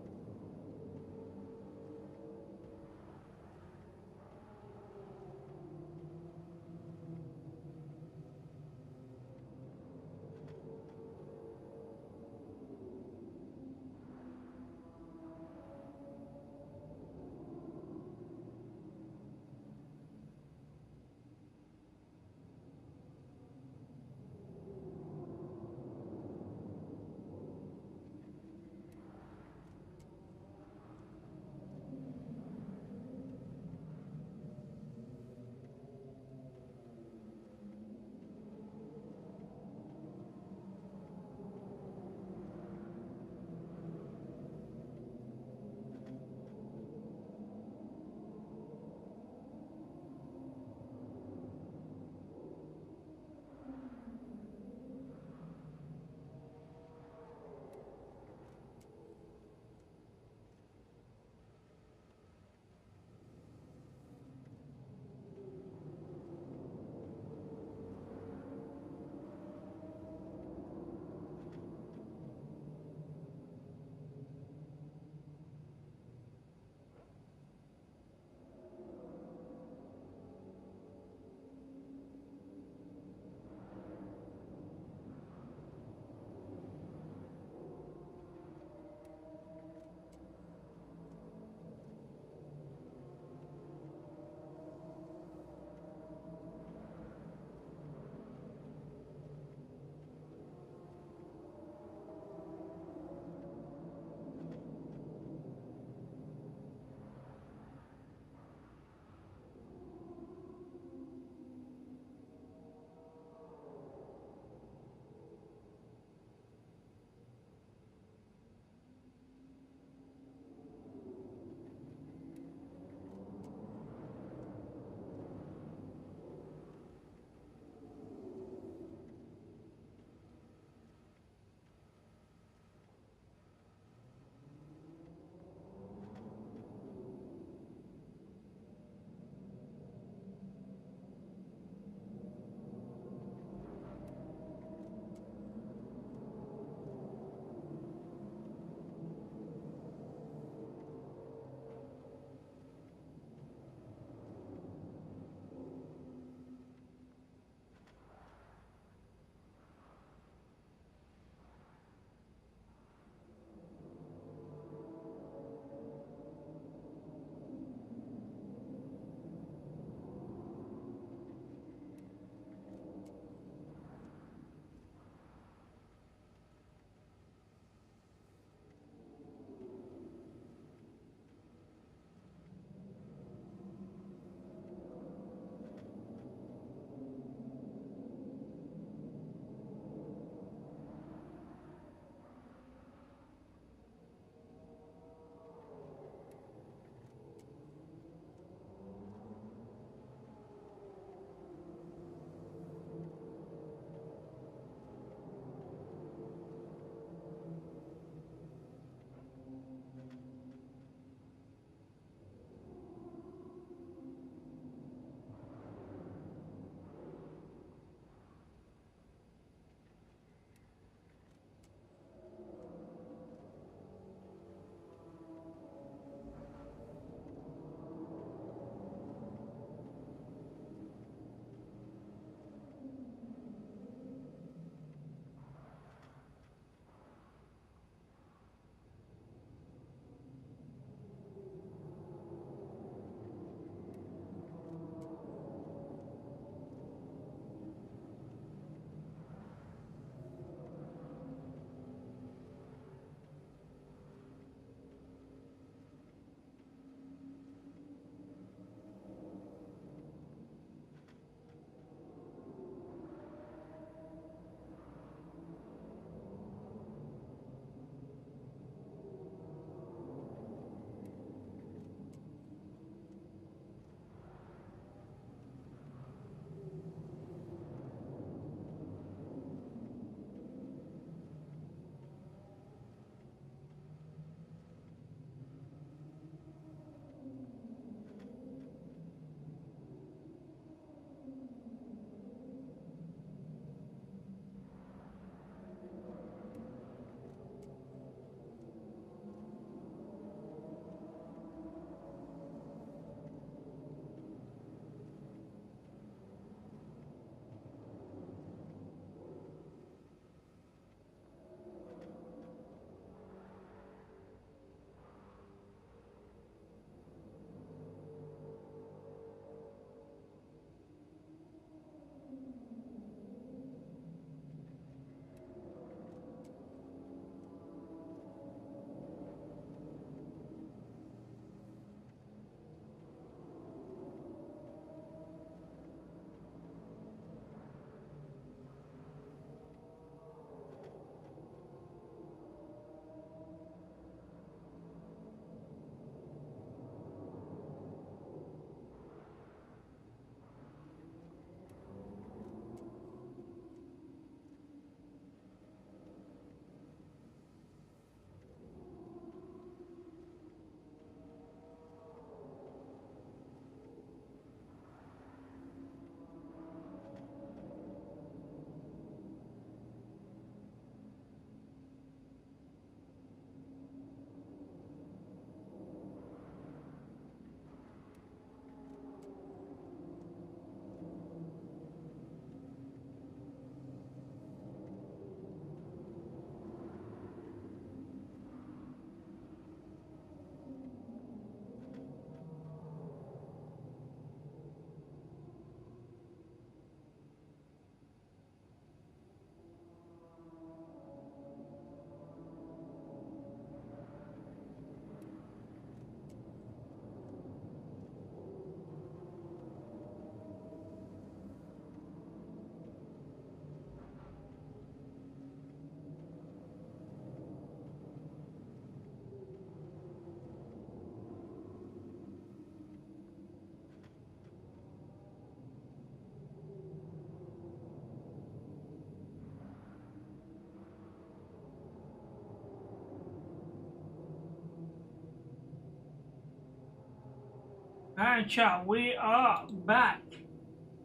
And chat, we are back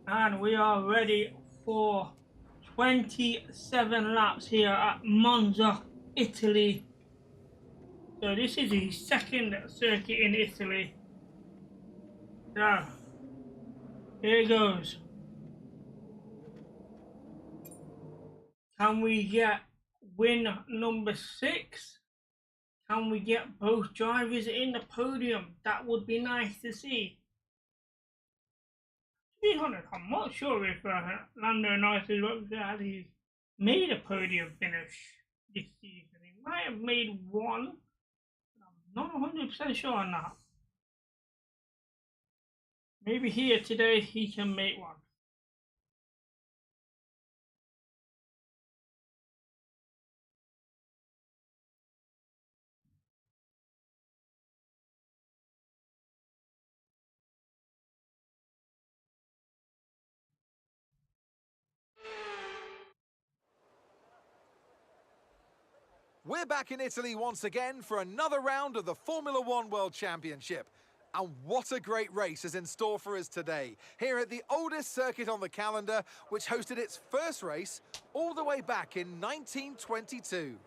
and we are ready for 27 laps here at Monza, Italy. So this is the second circuit in Italy. So here goes. Can we get win number 6? Can we get both drivers in the podium? That would be nice to see. To be honest, I'm not sure if Lando Norris has made a podium finish this season. He might have made one, but I'm not 100% sure on that. Maybe here today he can make one. We're back in Italy once again for another round of the Formula One World Championship. And what a great race is in store for us today, here at the oldest circuit on the calendar, which hosted its first race all the way back in 1922.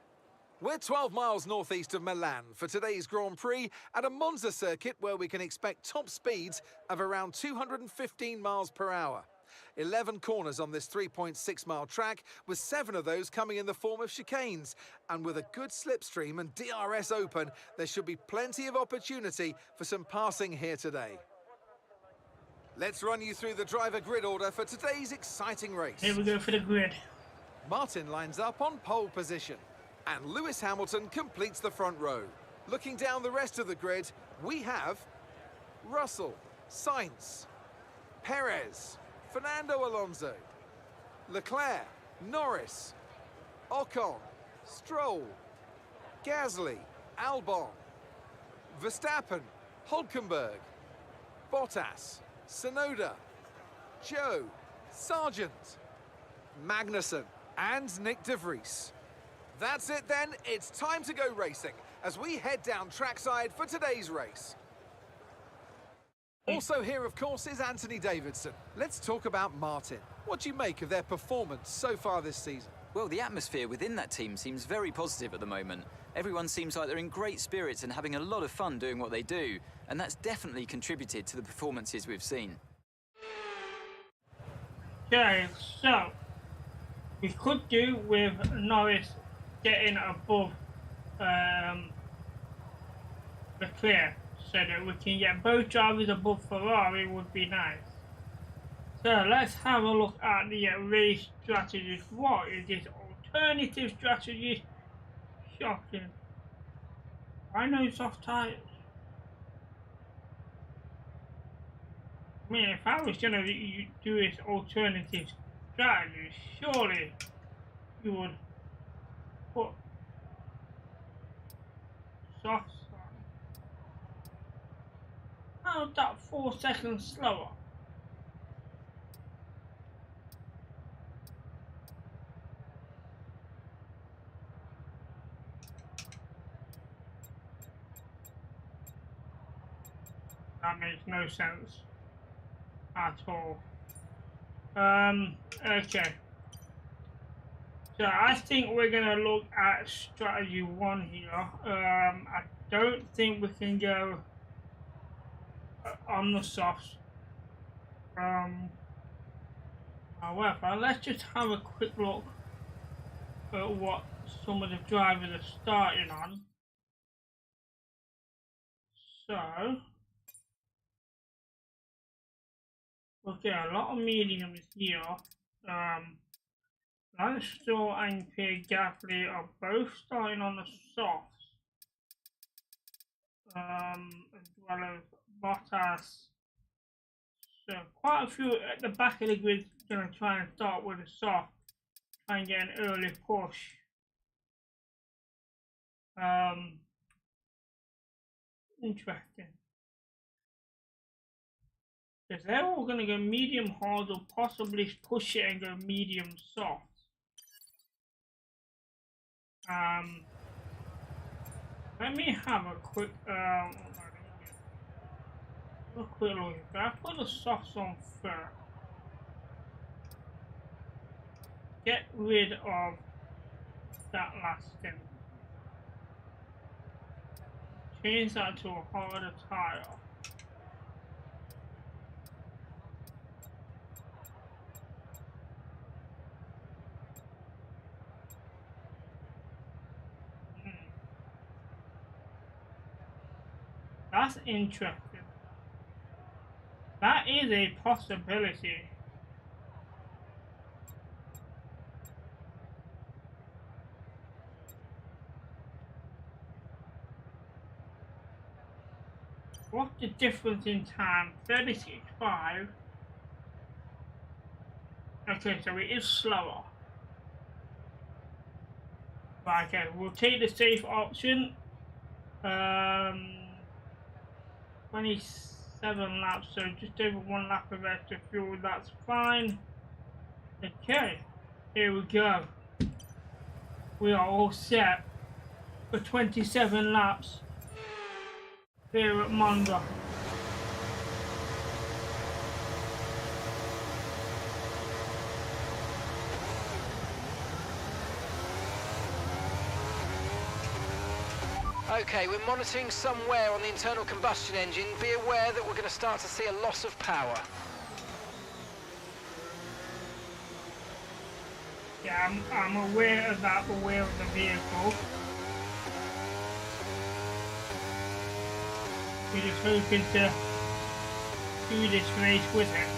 We're 12 miles northeast of Milan for today's Grand Prix at a Monza circuit where we can expect top speeds of around 215 miles per hour. 11 corners on this 3.6-mile track, with 7 of those coming in the form of chicanes. And with a good slipstream and DRS open, there should be plenty of opportunity for some passing here today. Let's run you through the driver grid order for today's exciting race. Here we go for the grid. Martin lines up on pole position, and Lewis Hamilton completes the front row. Looking down the rest of the grid, we have Russell, Sainz, Perez, Fernando Alonso, Leclerc, Norris, Ocon, Stroll, Gasly, Albon, Verstappen, Hulkenberg, Bottas, Tsunoda, Joe, Sargent, Magnussen, and Nick de Vries. That's it then, it's time to go racing as we head down trackside for today's race. Also here, of course, is Anthony Davidson. Let's talk about Martin. What do you make of their performance so far this season? Well, the atmosphere within that team seems very positive at the moment. Everyone seems like they're in great spirits and having a lot of fun doing what they do, and that's definitely contributed to the performances we've seen. Okay, so we could do with Norris getting above Leclerc, so that we can get both drivers above Ferrari would be nice. So let's have a look at the race strategies. What is this alternative strategy? Shocking. Why no soft tyres? I mean, if I was going to do this alternative strategy, surely you would put softs on. How's that 4 seconds slower? That makes no sense at all. Okay. So I think we're gonna look at strategy 1 here. I don't think we can go on the softs. However, let's just have a quick look at what some of the drivers are starting on. So, okay, a lot of mediums here. Lance Stroll and Pierre Gasly are both starting on the softs, as well as Bottas. So quite a few at the back of the grid going to try and start with a soft, try and get an early push. Interesting. Because they're all going to go medium hard or possibly push it and go medium soft. Let me have a quick a quick look. I put the softs on first. Get rid of that last thing. Change that to a harder tire. That's interesting. That is a possibility. What's the difference in time? 36.5. Okay, so it is slower. Right, okay, we'll take the safe option. 27 laps, so just over 1 lap of extra fuel, that's fine. Okay, here we go. We are all set for 27 laps here at Monza. Okay, we're monitoring some wear on the internal combustion engine. Be aware that we're going to start to see a loss of power. Yeah, I'm aware of that, aware of the vehicle. We're just hoping to do this race with it.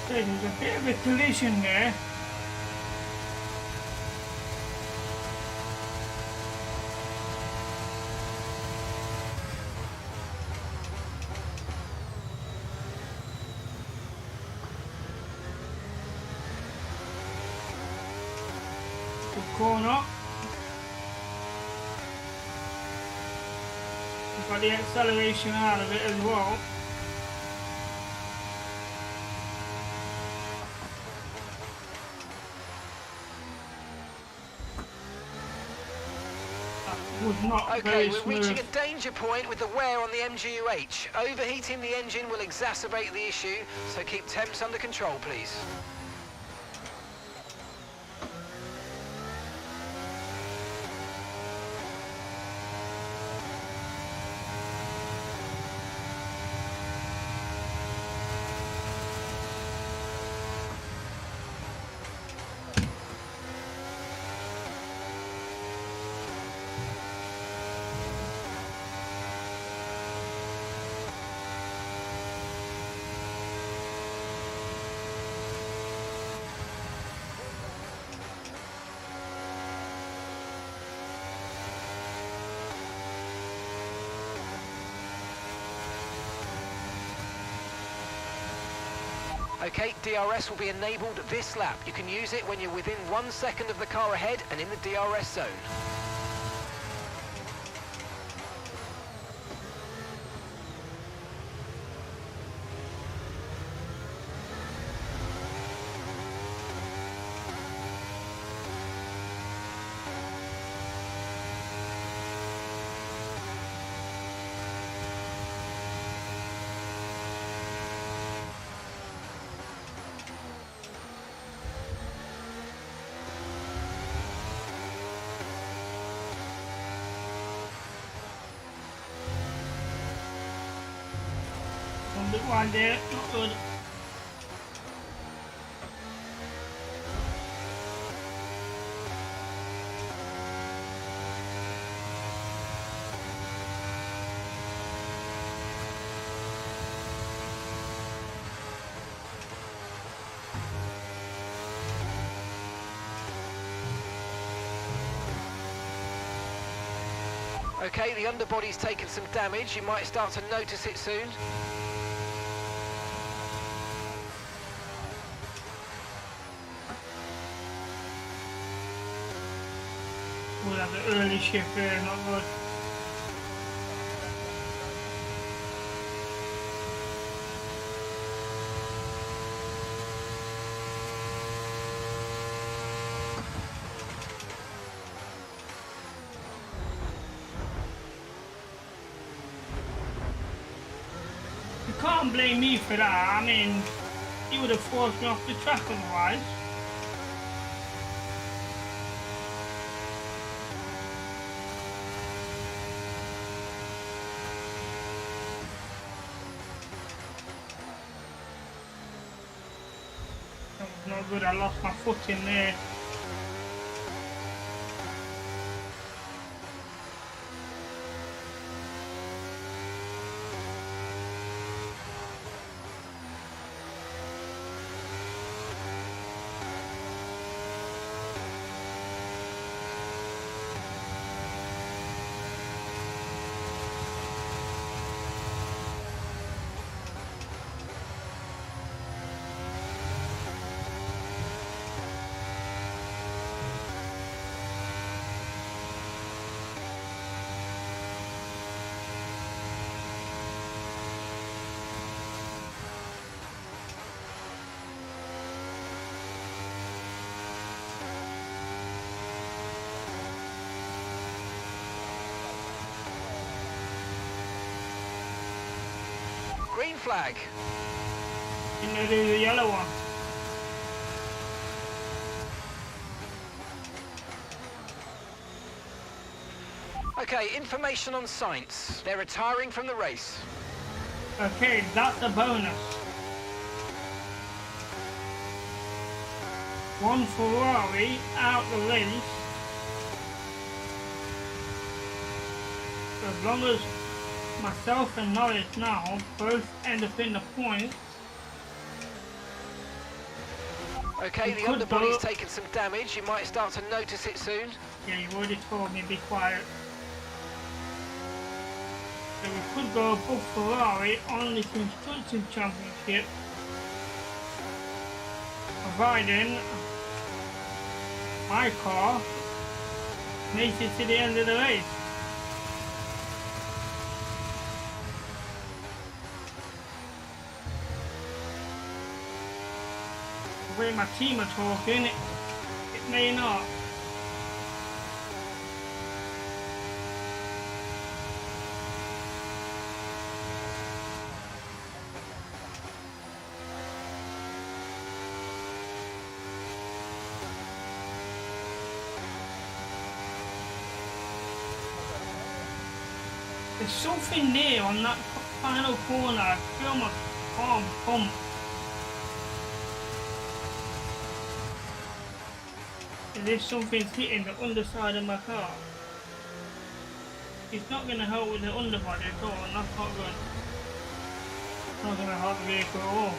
There's a bit of a collision there. Good corner. We've got the acceleration out of it as well. Was not okay, very we're smooth. reaching a danger point with the wear on the MGU-H. Overheating the engine will exacerbate the issue, so keep temps under control, please. Okay, DRS will be enabled this lap. You can use it when you're within 1 second of the car ahead and in the DRS zone. a bit wide there, not good. Okay, the underbody's taken some damage. You might start to notice it soon. We'll have the early shift there, not good. You can't blame me for that. I mean, he would have forced me off the track otherwise. That was not good. I lost my foot in there. Green flag. Didn't do the yellow one. Okay, information on Sainz. They're retiring from the race. Okay, that's a bonus. One Ferrari out the race. As long as myself and Norris now both end up in the points. Okay, the underbody's taken some damage. You might start to notice it soon. Yeah, you've already told me, be quiet. So we could go above Ferrari on the Constructors' Championship, providing my car makes it to the end of the race. The way my team are talking, it may not. There's something there on that final corner. I feel my arm pump. As if something's hitting the underside of my car. It's not going to help with the underbody at all, and that's not good. It's not going to help the vehicle at all.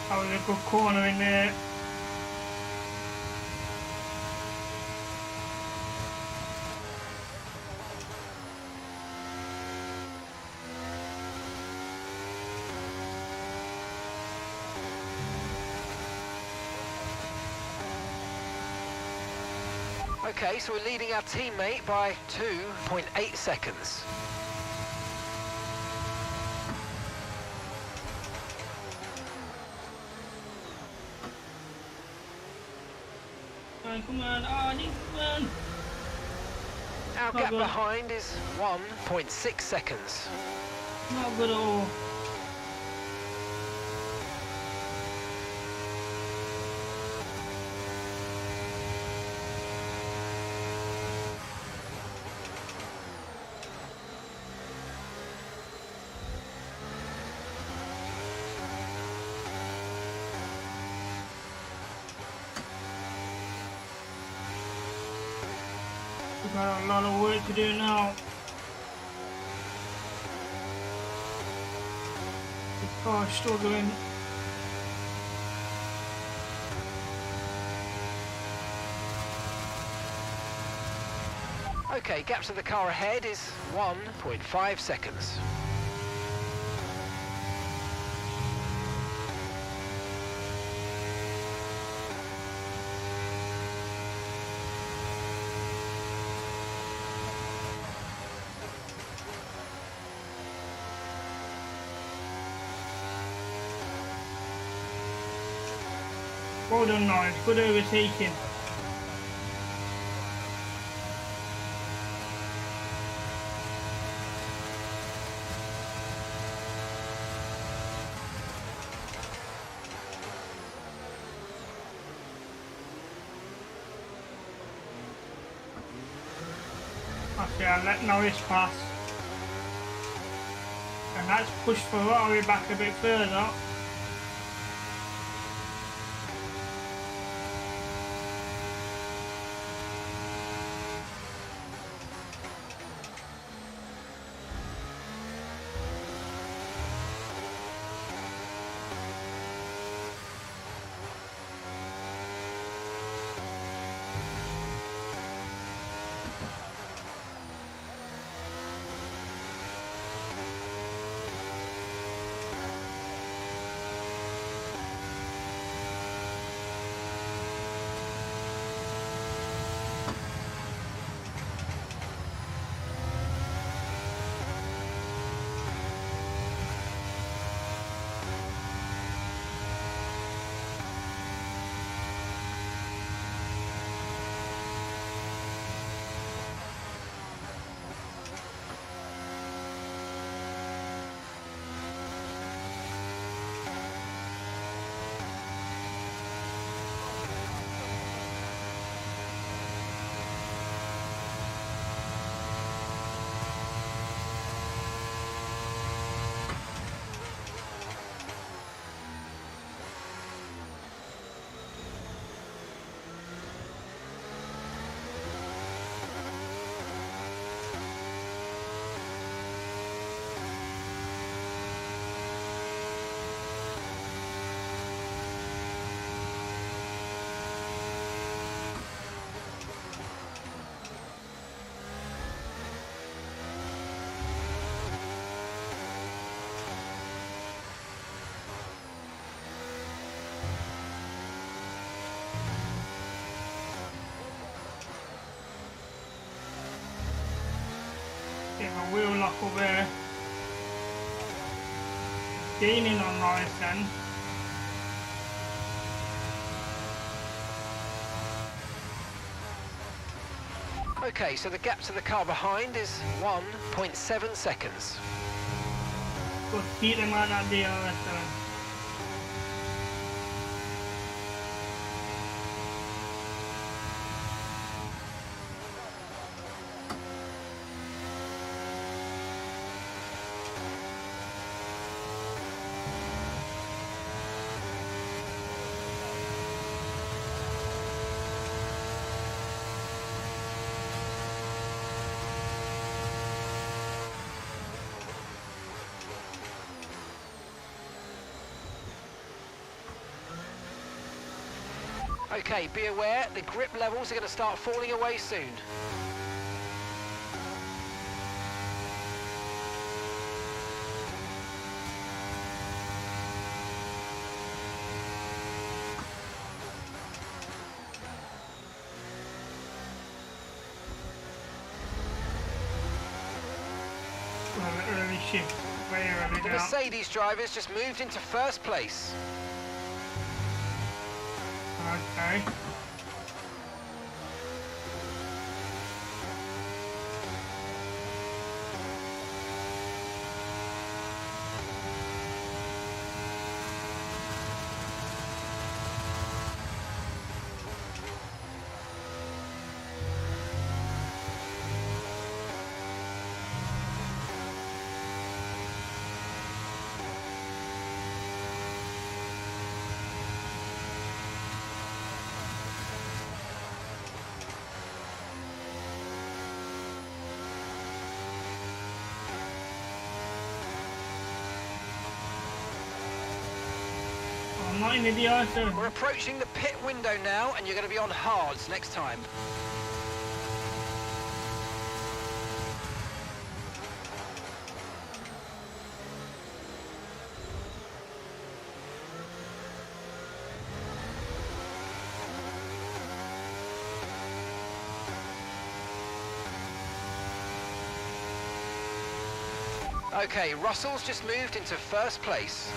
That was a good corner in there. Okay, so we're leading our teammate by 2.8 seconds. Come on, Arnie, come on. Our Not gap good. behind is 1.6 seconds. Not good at all. We've got a lot of work to do now. The car's struggling. Okay, gap to the car ahead is 1.5 seconds. Well done, Norris. Good overtaking. Okay, I'll let Norris pass. And that's pushed Ferrari back a bit further. Bit of a wheel lock over there. Gaining on Norris then. Okay, so the gap to the car behind is 1.7 seconds. Good, keep them at that DRS then. Okay, be aware, the grip levels are going to start falling away soon. really shift way early The now. Mercedes drivers just moved into first place. Okay. I'm not in the DI, so We're approaching the pit window now, and you're going to be on hards next time. Okay, Russell's just moved into first place.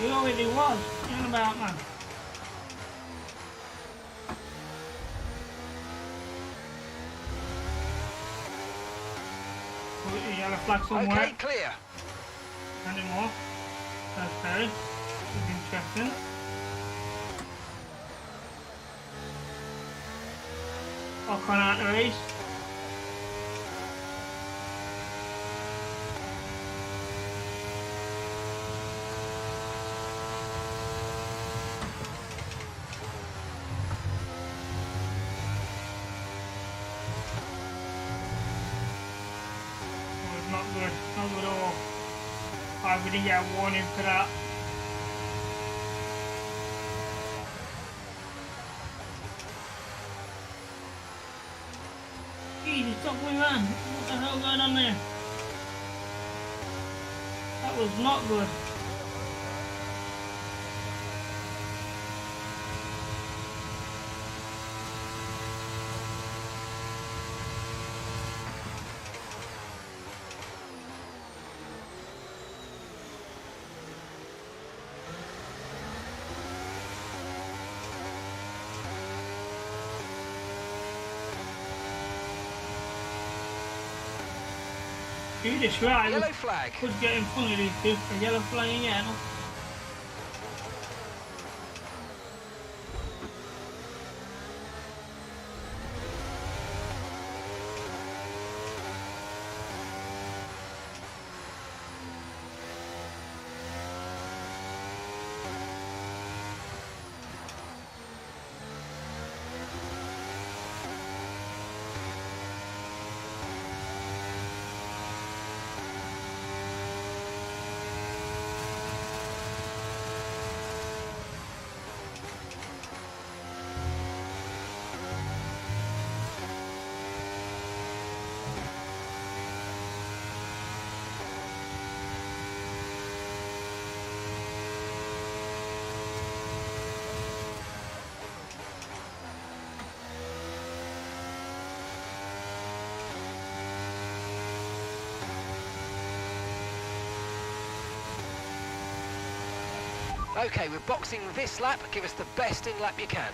he already was. What you on about, man? Oh, the yellow flag somewhere. Okay, clear. Anymore. Okay. This is interesting. Ocon out the race. Oh, not good. Not good at all. I didn't get a warning for that. Jesus, stop me, man. What the hell going on there? That was not good. You just right. Yellow flag. Could get in front of these two. A yellow flag again. Okay, we're boxing this lap. Give us the best in lap you can.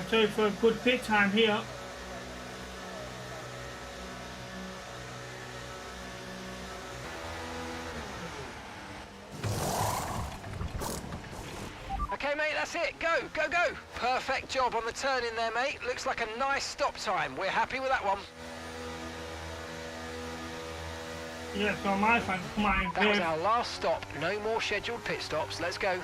Sorry for a good pit time here. Okay, mate, that's it. Go, go, go. Perfect job on the turn in there, mate. Looks like a nice stop time. We're happy with that one. Yeah, so my fans, come on. That was our last stop. No more scheduled pit stops. Let's go.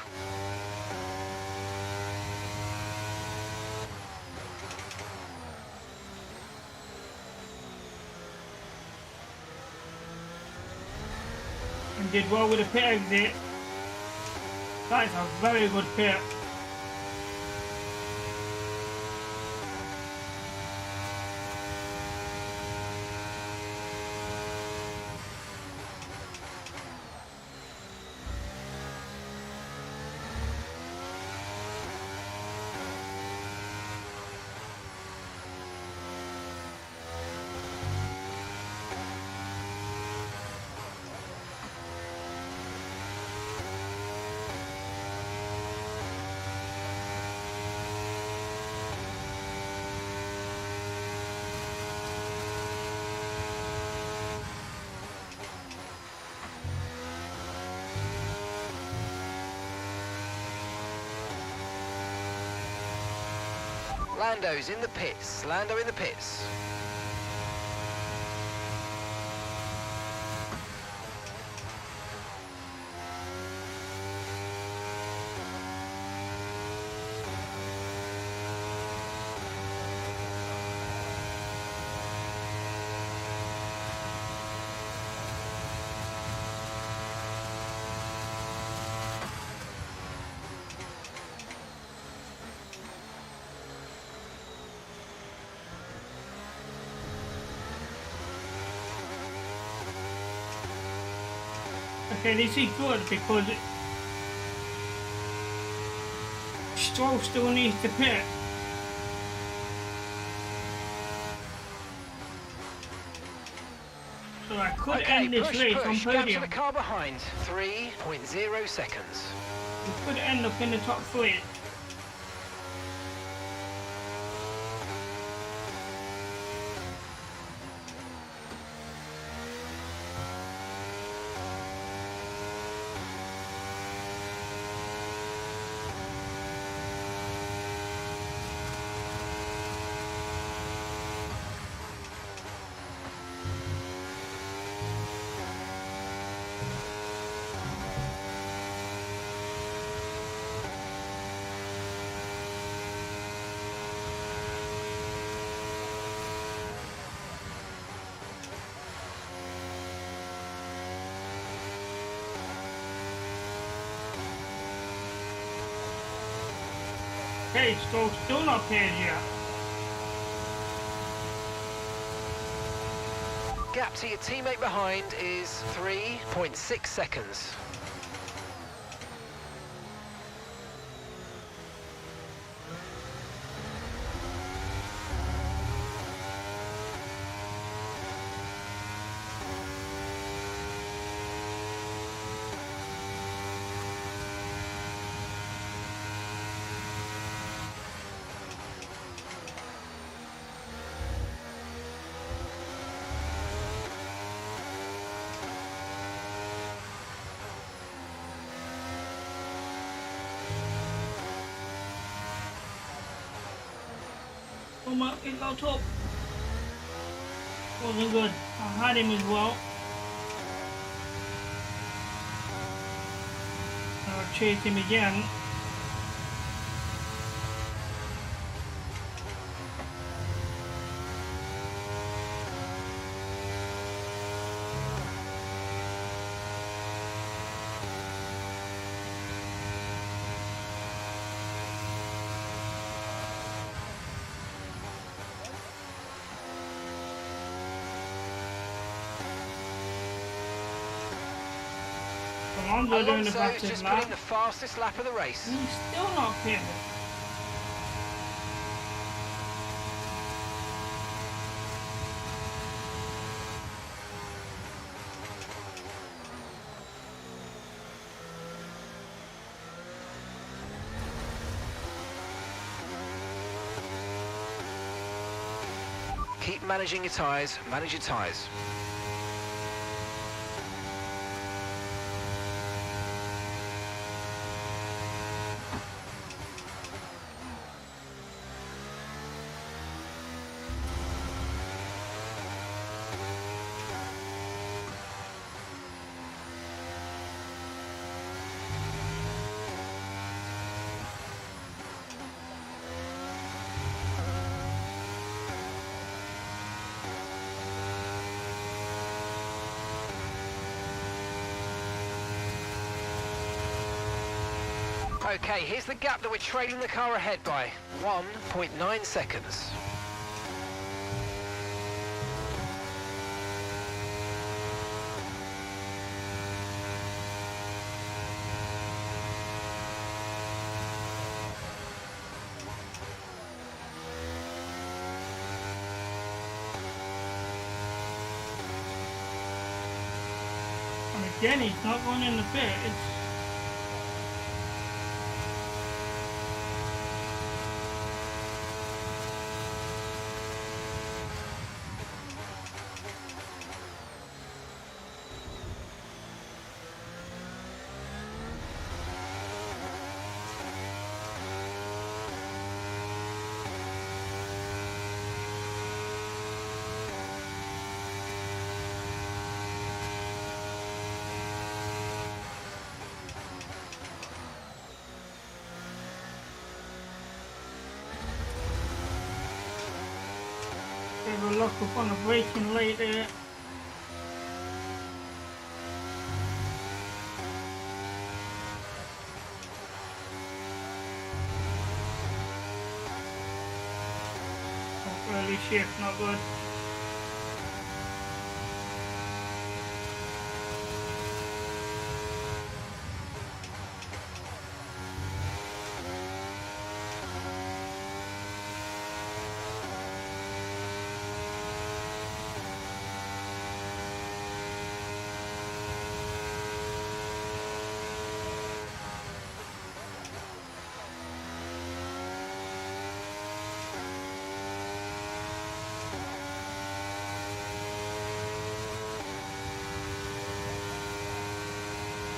And did well with the pit exit. That is a very good pit. Lando's in the pits. Lando in the pits. Okay, this is good because Stroll still needs to pit. So I could end this race on Gap to podium. the car behind. 3.0 seconds. We could end up in the top 3. Okay, Stroll still not pitted yet. Gap to your teammate behind is 3.6 seconds. Oh my, it got up. Wasn't good. I had him as well. I'll chase him again. Alonso doing the Alonso's fastest just lap. put in the fastest lap of the race. He's still not pitted. keep managing your tyres, manage your tyres. Okay, here's the gap that we're trailing the car ahead by. 1.9 seconds. And again, he's not going in the pit. Bit of a lock up on the braking late there. Early shift, not good.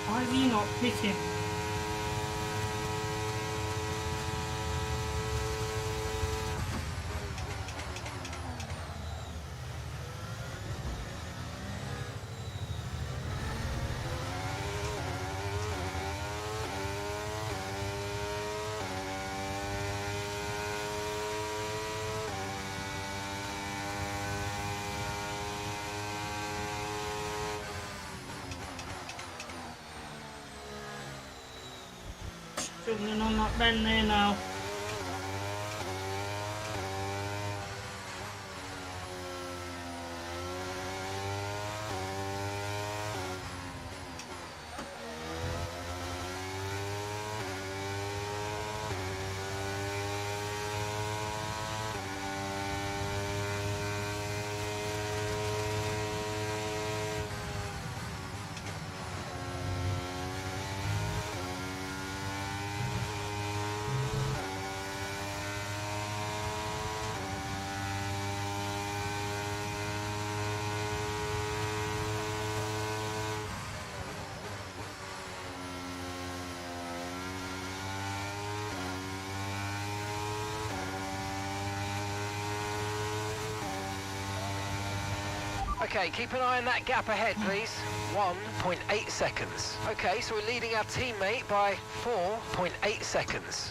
Why is he not pitting? Struggling on that bend there now. Okay, keep an eye on that gap ahead, please. 1.8 seconds. Okay, so we're leading our teammate by 4.8 seconds.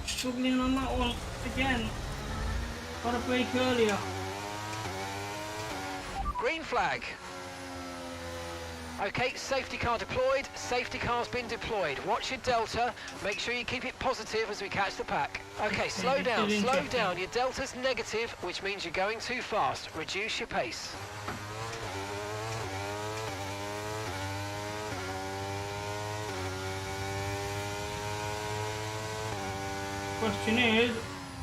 Struggling on that one again. Got a break earlier. Green flag. Okay, safety car deployed. Safety car's been deployed. Watch your delta. Make sure you keep it positive as we catch the pack. Okay, slow down, slow down. Your delta's negative, which means you're going too fast. Reduce your pace. Question is,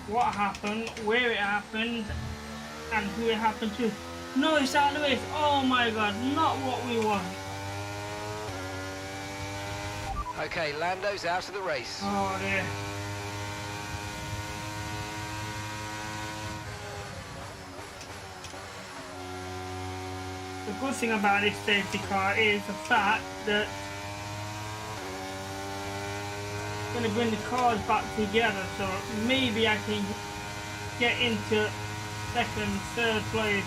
what happened, where it happened, and who it happened to. Norris out of the race. Oh my god, not what we want. Okay, Lando's out of the race. Oh dear. The good thing about this safety car is the fact that it's going to bring the cars back together, so maybe I can get into second, third place.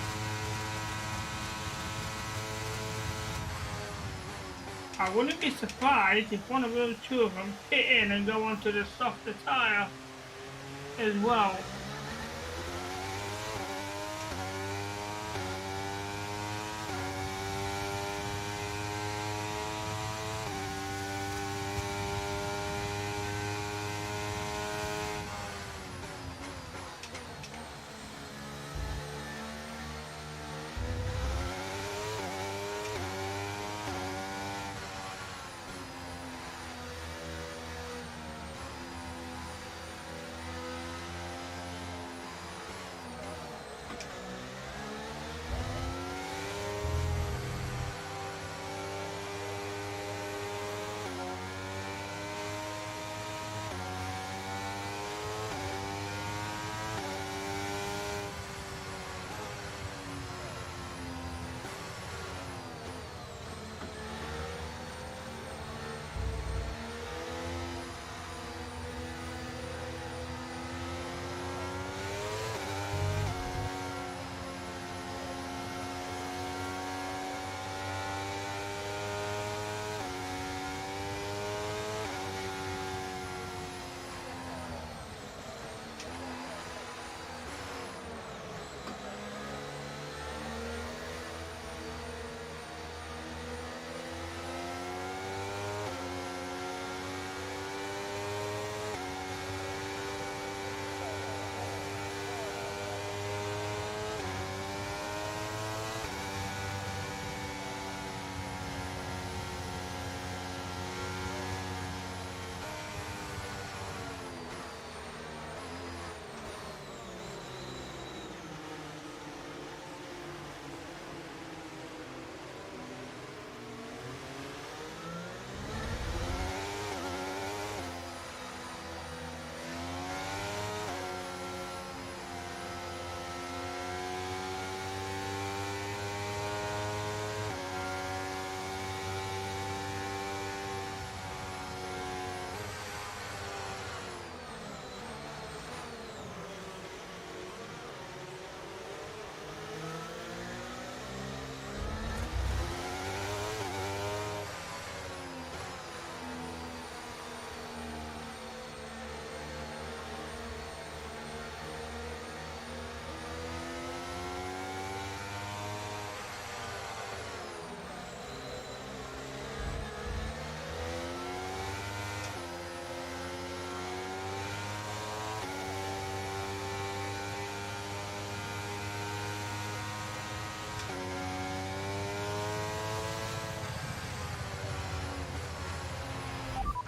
I wouldn't be surprised if one of those two of them pit in and go onto the softer tyre as well.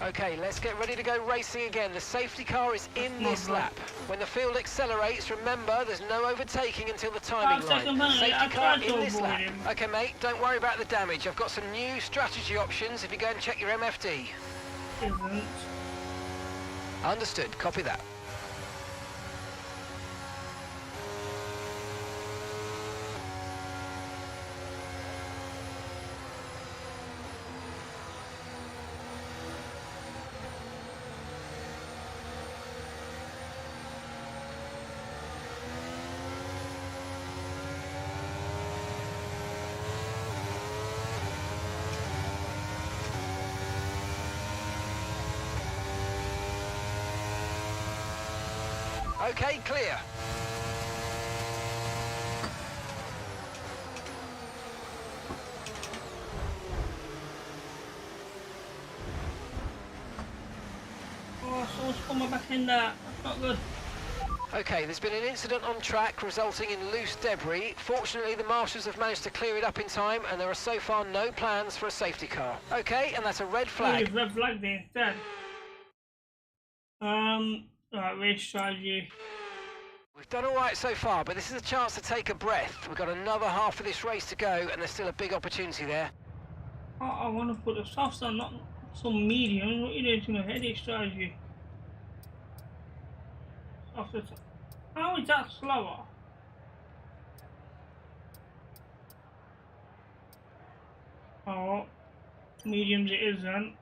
Okay, let's get ready to go racing again. The safety car is in this lap. When the field accelerates, remember there's no overtaking until the timing line. Safety car in this lap. Okay, mate, don't worry about the damage. I've got some new strategy options if you go and check your MFD. Isn't. Understood, copy that. Okay, clear. Oh, someone's coming back in there. That's not good. Okay, there's been an incident on track resulting in loose debris. Fortunately, the marshals have managed to clear it up in time, and there are so far no plans for a safety car. Okay, and that's a red flag. Red flag being said. Right, race strategy. We've done all right so far, but this is a chance to take a breath. We've got another half of this race to go, and there's still a big opportunity there. I want to put the softs on, not some medium. What you doing to my headache strategy? Soft. How is that slower? Oh, mediums it isn't.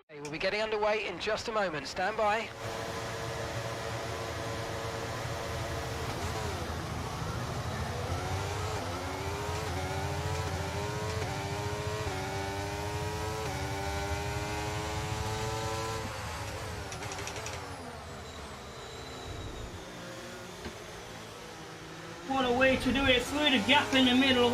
Okay, we'll be getting underway in just a moment. Stand by. What a way to do it, through the gap in the middle.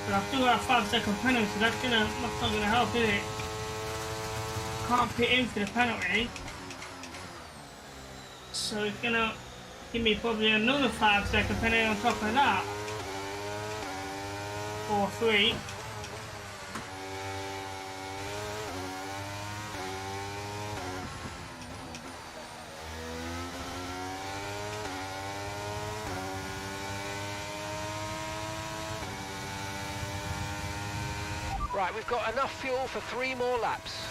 But I've still got a 5-second penalty, so that's not gonna help, is it? Can't pit in for the penalty. So it's gonna give me probably another 5-second penalty on top of that. Or 3. Right, we've got enough fuel for 3 more laps.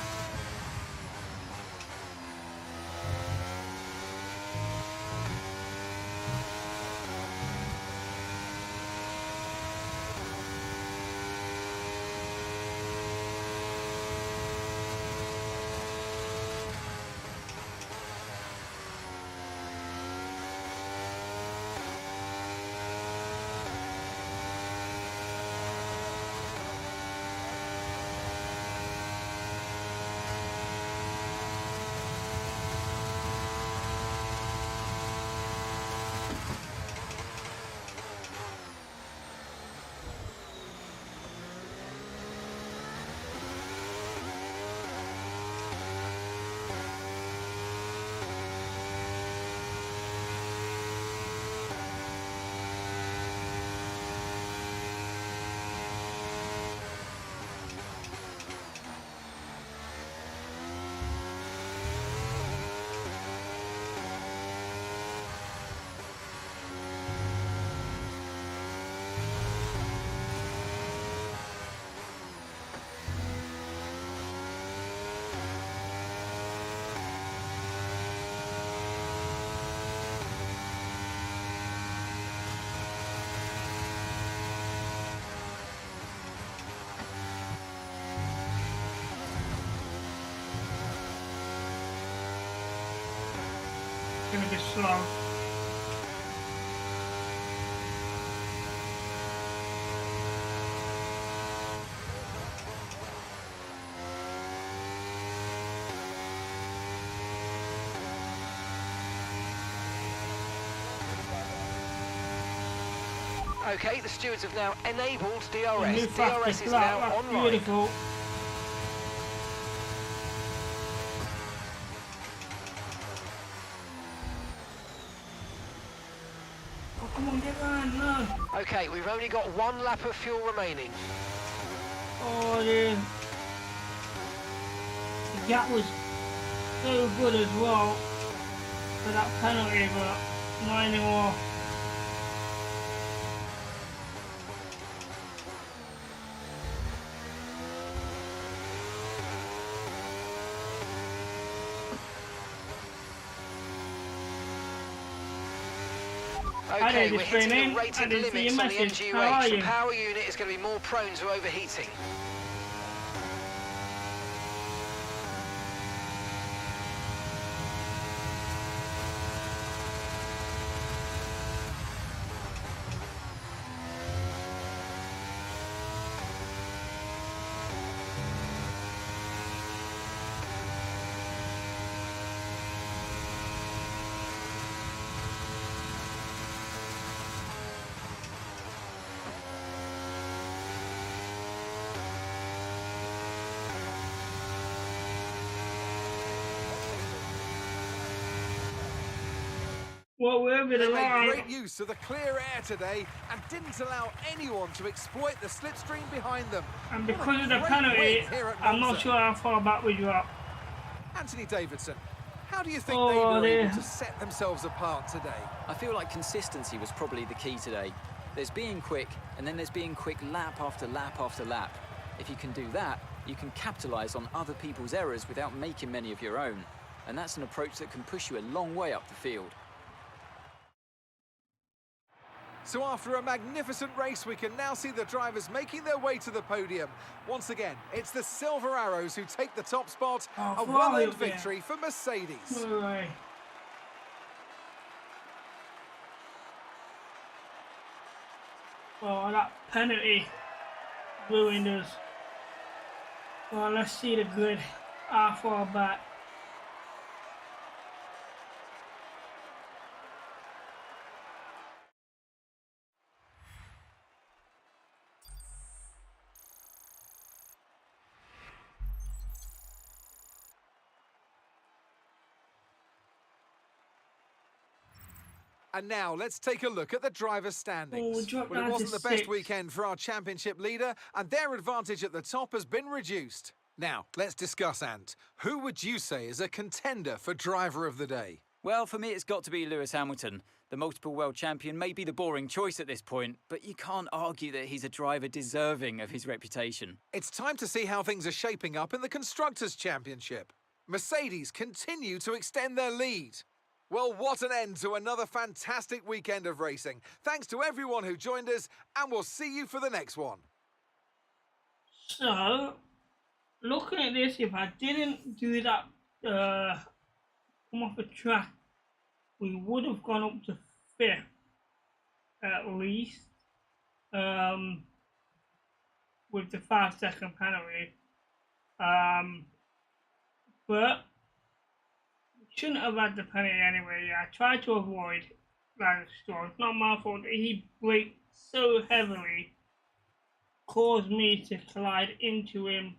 Gonna be slow. Okay, the stewards have now enabled New DRS. fastest DRS is lap, now that's online. beautiful. Oh, come on, get on, no. Okay, we've only got 1 lap of fuel remaining. Oh, the gap was so good as well for that penalty, but not anymore. Okay, this we're hitting training. the I rated didn't see your limits on the message. How are MGUH. The you? power unit is going to be more prone to overheating. Well, we're over They the made line. great use of the clear air today and didn't allow anyone to exploit the slipstream behind them. And What a because of the great penalty, win here at I'm not Monza. sure how far back we drop. Anthony Davidson, how do you think Oh, they were dear. able to set themselves apart today? I feel like consistency was probably the key today. There's being quick, and then there's being quick lap after lap after lap. If you can do that, you can capitalise on other people's errors without making many of your own. And that's an approach that can push you a long way up the field. So after a magnificent race, we can now see the drivers making their way to the podium. Once again, it's the Silver Arrows who take the top spot. Oh, A well-earned Ferrari, victory for Mercedes. No way. Oh, that penalty ruined us. Well, let's see the grid. How far back? And now let's take a look at the driver's standings. Oh, we dropped Well, it down to wasn't the best 6th. weekend for our championship leader, and their advantage at the top has been reduced. Now, let's discuss, Ant. Who would you say is a contender for driver of the day? Well, for me, it's got to be Lewis Hamilton. The multiple world champion may be the boring choice at this point, but you can't argue that he's a driver deserving of his reputation. It's time to see how things are shaping up in the Constructors' Championship. Mercedes continue to extend their lead. Well, what an end to another fantastic weekend of racing. Thanks to everyone who joined us, and we'll see you for the next one. So, looking at this, if I didn't do that, come off the track, we would have gone up to 5th at least, with the 5-second penalty. But shouldn't have had the penalty anyway. I tried to avoid Lance Stroll. It's not my fault. He braked so heavily, caused me to collide into him.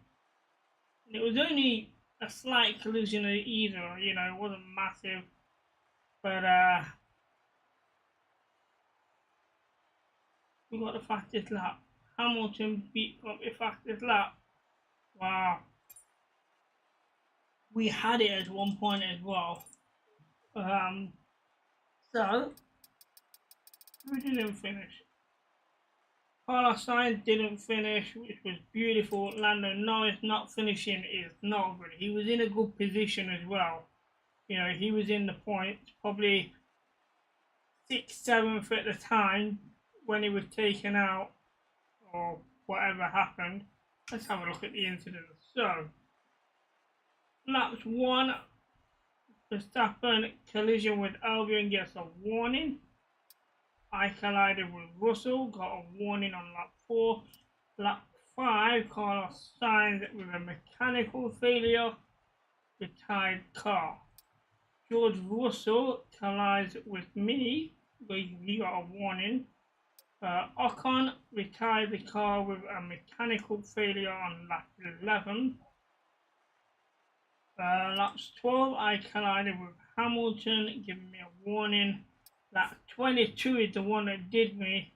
And it was only a slight collision either, you know, it wasn't massive. But we got the fastest lap. Hamilton got the fastest lap. Wow. We had it at one point as well. So we didn't finish. Carlos Sainz didn't finish, which was beautiful. Lando Norris not finishing is not good. He was in a good position as well. You know, he was in the points, probably 6th, 7th at the time when he was taken out or whatever happened. Let's have a look at the incident. So, laps 1, Verstappen collision with Albon gets a warning. I collided with Russell, got a warning on lap 4. Lap 5, Carlos Sainz with a mechanical failure, retired car. George Russell collides with me, he got a warning. Ocon retired the car with a mechanical failure on lap 11. Laps 12, I collided with Hamilton, giving me a warning. Lap 22 is the one that did me.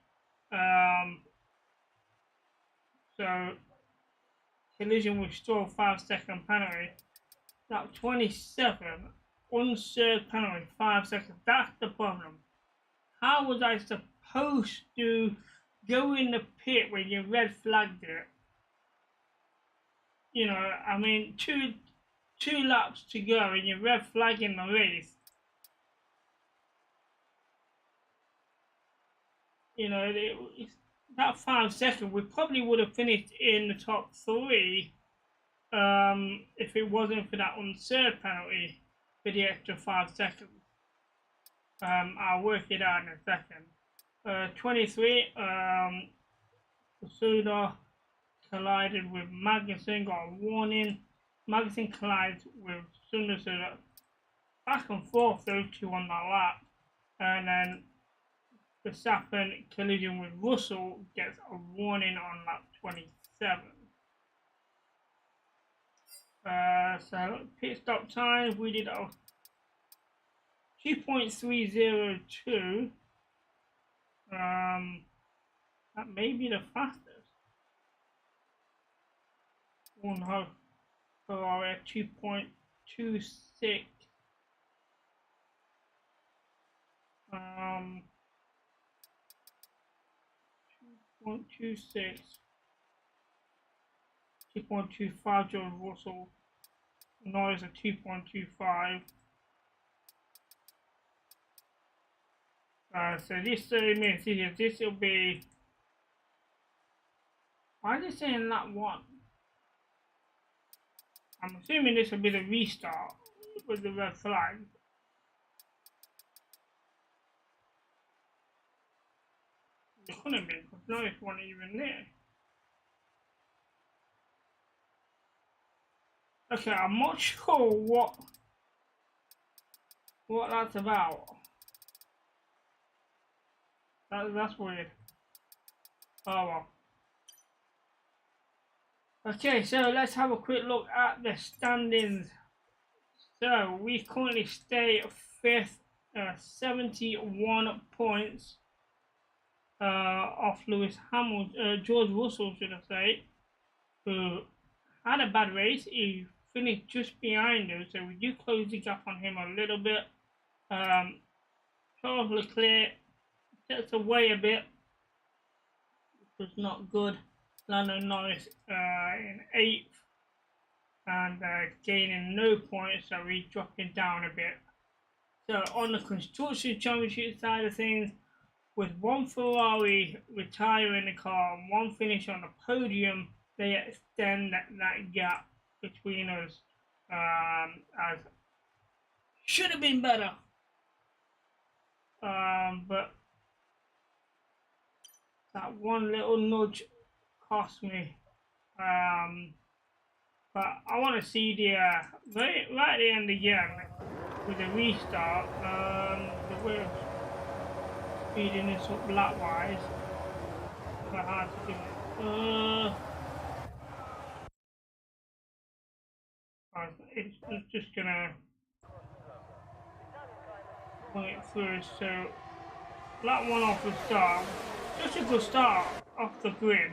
So, collision with Stroll, 5-second penalty. Lap 27, unserved penalty, 5 seconds. That's the problem. How was I supposed to go in the pit when you red flagged it? You know, I mean, two laps to go and you're red flagging the race. You know, that 5 seconds, we probably would have finished in the top 3 if it wasn't for that unserved penalty for the extra 5 seconds. I'll work it out in a second. 23, Suda collided with Magnussen, got a warning. Magnussen collides with Suda, back and forth those two on that lap. And then Verstappen collision with Russell gets a warning on lap 27. So pit stop time, we did our 2.302. That may be the fastest. Oh no, Ferrari at 2.26. 2.26. 2.25 George Russell. Norris at 2.25. So this 30 minutes here, this will be. Why is it saying lap 1? I'm assuming this will be the restart with the red flag. It couldn't be because Norris wasn't even there. Okay, I'm not sure what that's about. That's weird. Oh well. Okay, so let's have a quick look at the standings. So we currently stay 5th, 71 points off George Russell, should I say, who had a bad race. He finished just behind us, so we do close the gap on him a little bit. Charles Leclerc sets away a bit, which was not good. Lando Norris in 8th and gaining no points, so he's dropping down a bit. So on the Construction Championship side of things, with one Ferrari retiring the car and one finish on the podium, they extend that gap between us, as should have been better. But that one little nudge cost me. But I want to see the right at the end again with the restart. The way of speeding this up lap wise, quite hard to do it. It's just gonna point it through. So lap 1 off the start, just a good start off the grid.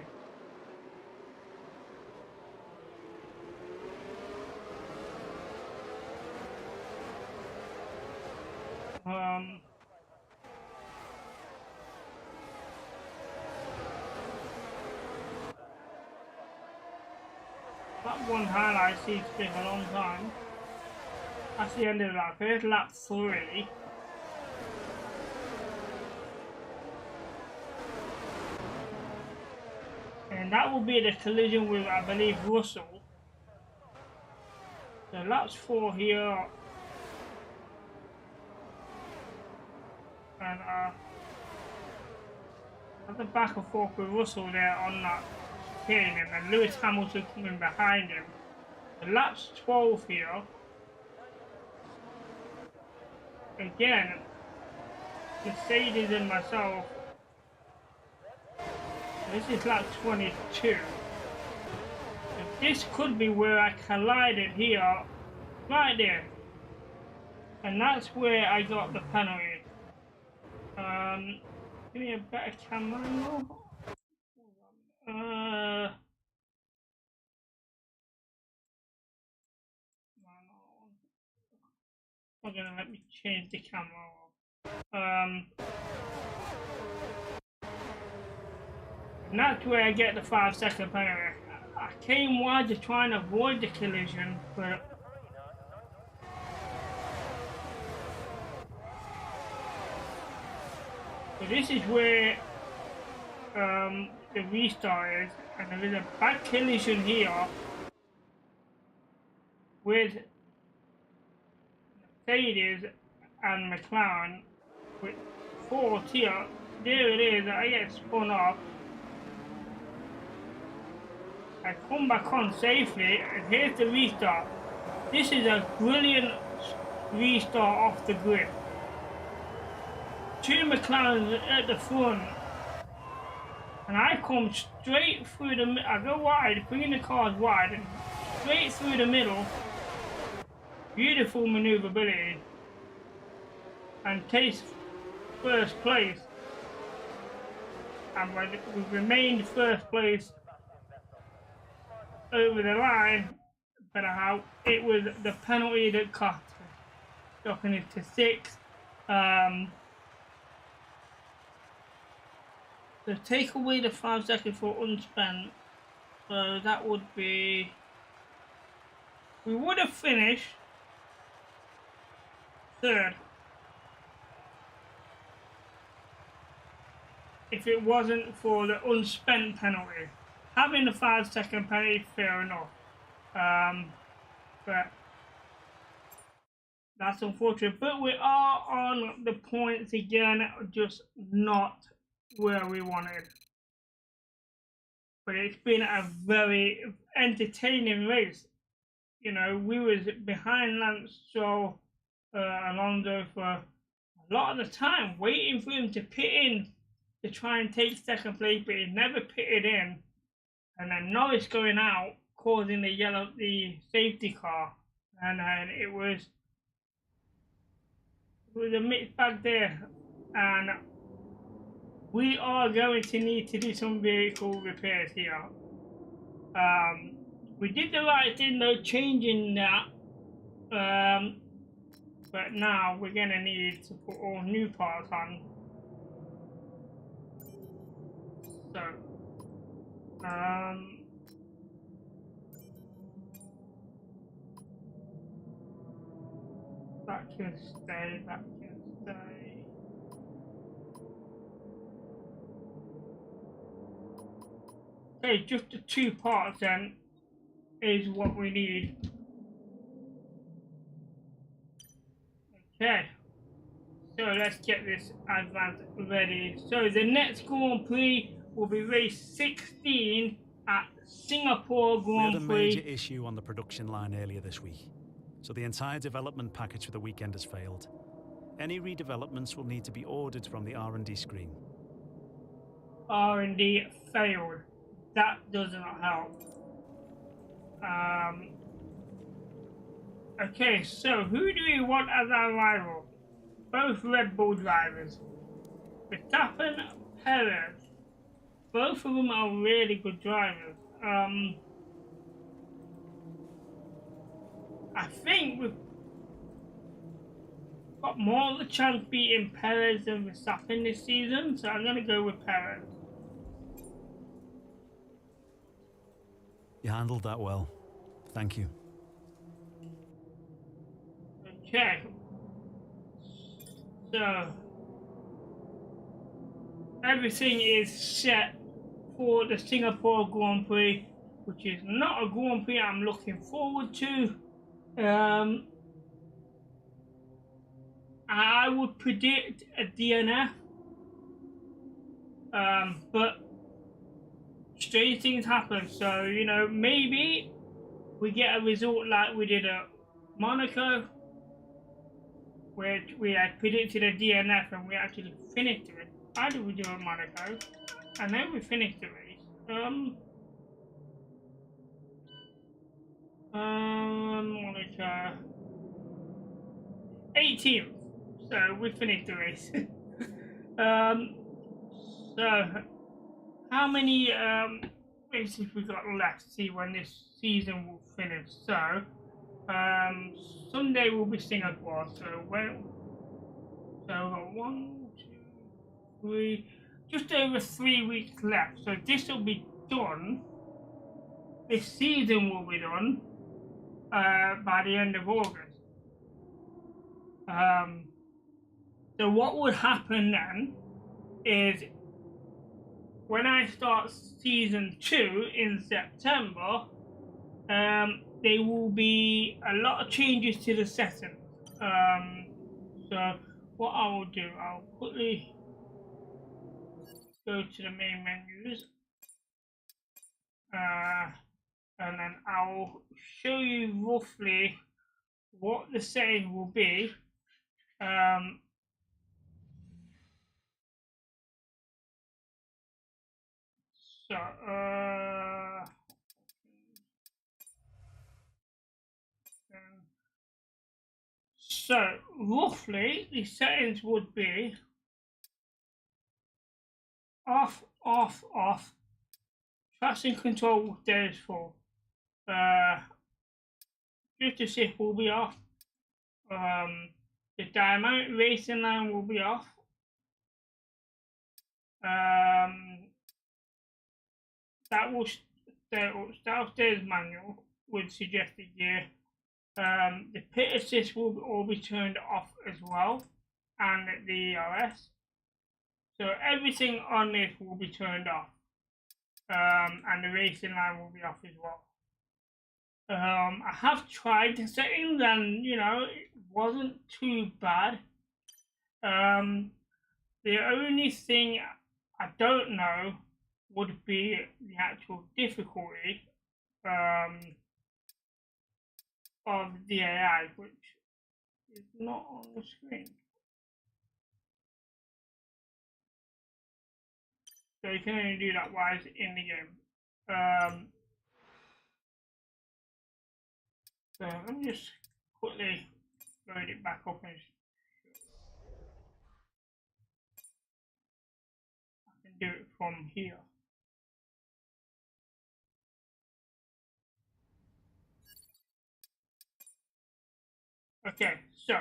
That one highlight seems to take a long time. That's the end of the lap. Here's lap 3. And that will be the collision with, I believe, Russell. So laps 4 here. And at the back and forth with Russell there on that pin, and then Lewis Hamilton coming behind him. The lap's 12 here. Again, Mercedes and myself. This is lap 22. So this could be where I collided here, right there. And that's where I got the penalty. Give me a better camera angle. Not gonna let me change the camera. And that's where I get the 5-second penalty. I came wide to try and avoid the collision, but so this is where the restart is, and there is a bad collision here with Mercedes and McLaren with 4th here. There it is, I get spun off. I come back on safely, and here's the restart. This is a brilliant restart off the grid. 2 McLarens at the front, and I come straight through the middle. I go wide, bringing the cars wide, and straight through the middle. Beautiful manoeuvrability. and takes first place. And when we remained first place over the line, but how it was the penalty that cost us, dropping it to 6th. So take away the 5 seconds for unspent. So that would be, we would have finished 3rd if it wasn't for the unspent penalty. Having the 5 second penalty, fair enough. But that's unfortunate. But we are on the points again, just not where we wanted. But it's been a very entertaining race. You know, we was behind Lance Stroll, Alonso for a lot of the time, waiting for him to pit in to try and take 2nd place, but he never pitted in. And then Norris going out, causing the safety car, and it was a mixed bag there. And we are going to need to do some vehicle repairs here. We did the right thing though, changing that, but now we're gonna need to put all new parts on. So, that can stay, that can stay. Okay, just the 2 parts then is what we need. Okay, so let's get this advance ready. So the next Grand Prix will be race 16 at Singapore Grand Prix. We had a major issue on the production line earlier this week, so the entire development package for the weekend has failed. Any redevelopments will need to be ordered from the R&D screen. R&D failed. That does not help. Okay, so who do we want as our rival? Both Red Bull drivers. Verstappen, Perez. Both of them are really good drivers. I think we've got more of a chance beating Perez than Verstappen this season, so I'm going to go with Perez. You handled that well. Thank you. Okay. So everything is set for the Singapore Grand Prix, which is not a Grand Prix I'm looking forward to. I would predict a DNF, but strange things happen. So, you know, maybe we get a result like we did at Monaco, where we had predicted a DNF and we actually finished it. How did we do at Monaco? And then we finished the race. Monaco 18th. So we finished the race. So how many races we got left? See when this season will finish. So Sunday will be Singapore. So when? So we've got 1, 2, 3, just over 3 weeks left. So this will be done. This season will be done by the end of August. So what would happen then is when I start season 2 in September, there will be a lot of changes to the settings. So what I will do, I'll quickly go to the main menus, and then I'll show you roughly what the setting will be. So roughly the settings would be off, off, off. Traction control stays full. Drift assist will be off. The dynamic racing line will be off. That will start upstairs manual with suggested gear. The pit assist will all be turned off as well, and the ERS. So everything on this will be turned off, and the racing line will be off as well. I have tried the settings, and you know, it wasn't too bad. The only thing I don't know would be the actual difficulty of the AI, which is not on the screen. So you can only do that while it's in the game. So let me just quickly load it back up and I can do it from here. Okay, so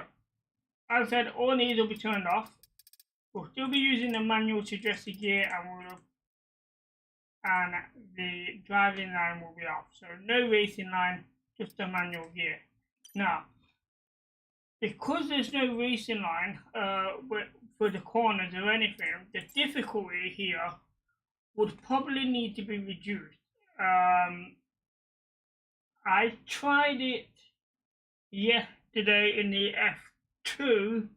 as I said, all these will be turned off. We'll still be using the manual to adjust the gear, and the driving line will be off. So no racing line, just a manual gear. Now, because there's no racing line for the corners or anything, the difficulty here would probably need to be reduced. I tried it yesterday in the F2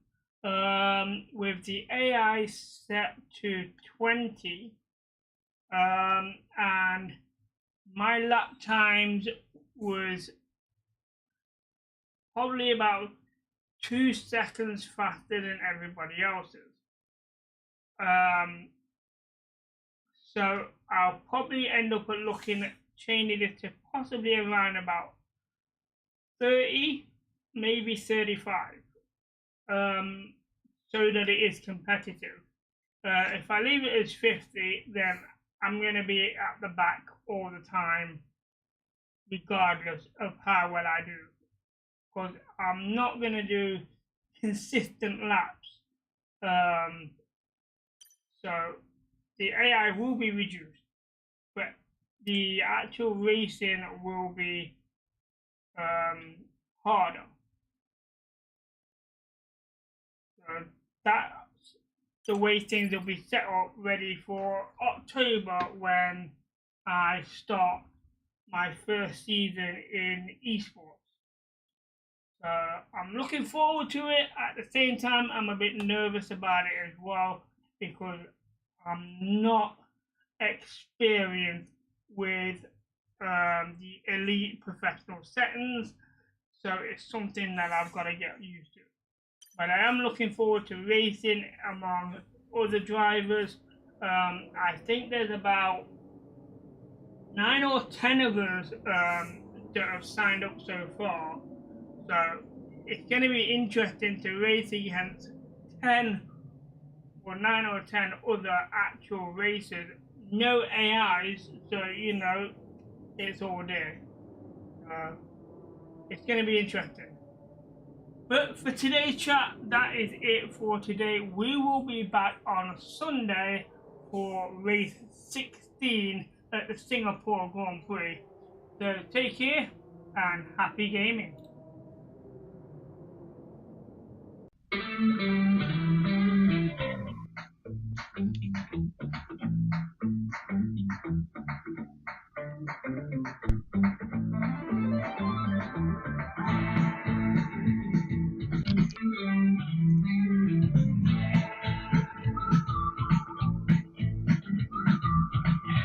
with the AI set to 20, and my lap times was probably about 2 seconds faster than everybody else's. So I'll probably end up looking at changing it to possibly around about 30, maybe 35, so that it is competitive. If I leave it as 50, then I'm going to be at the back all the time, regardless of how well I do, because I'm not going to do consistent laps. So the AI will be reduced, but the actual racing will be harder. So that's the way things will be set up ready for October, when I start my first season in esports. So I'm looking forward to it. At the same time, I'm a bit nervous about it as well, because I'm not experienced with the elite professional settings, so it's something that I've got to get used to. But I am looking forward to racing among other drivers. I think there's about 9 or 10 of us that have signed up so far. So it's going to be interesting to race against 10 or 9 or 10 other actual racers. No AIs, so you know, it's all there. It's going to be interesting. But for today's chat, that is it for today. We will be back on Sunday for race 16 at the Singapore Grand Prix. So take care and happy gaming.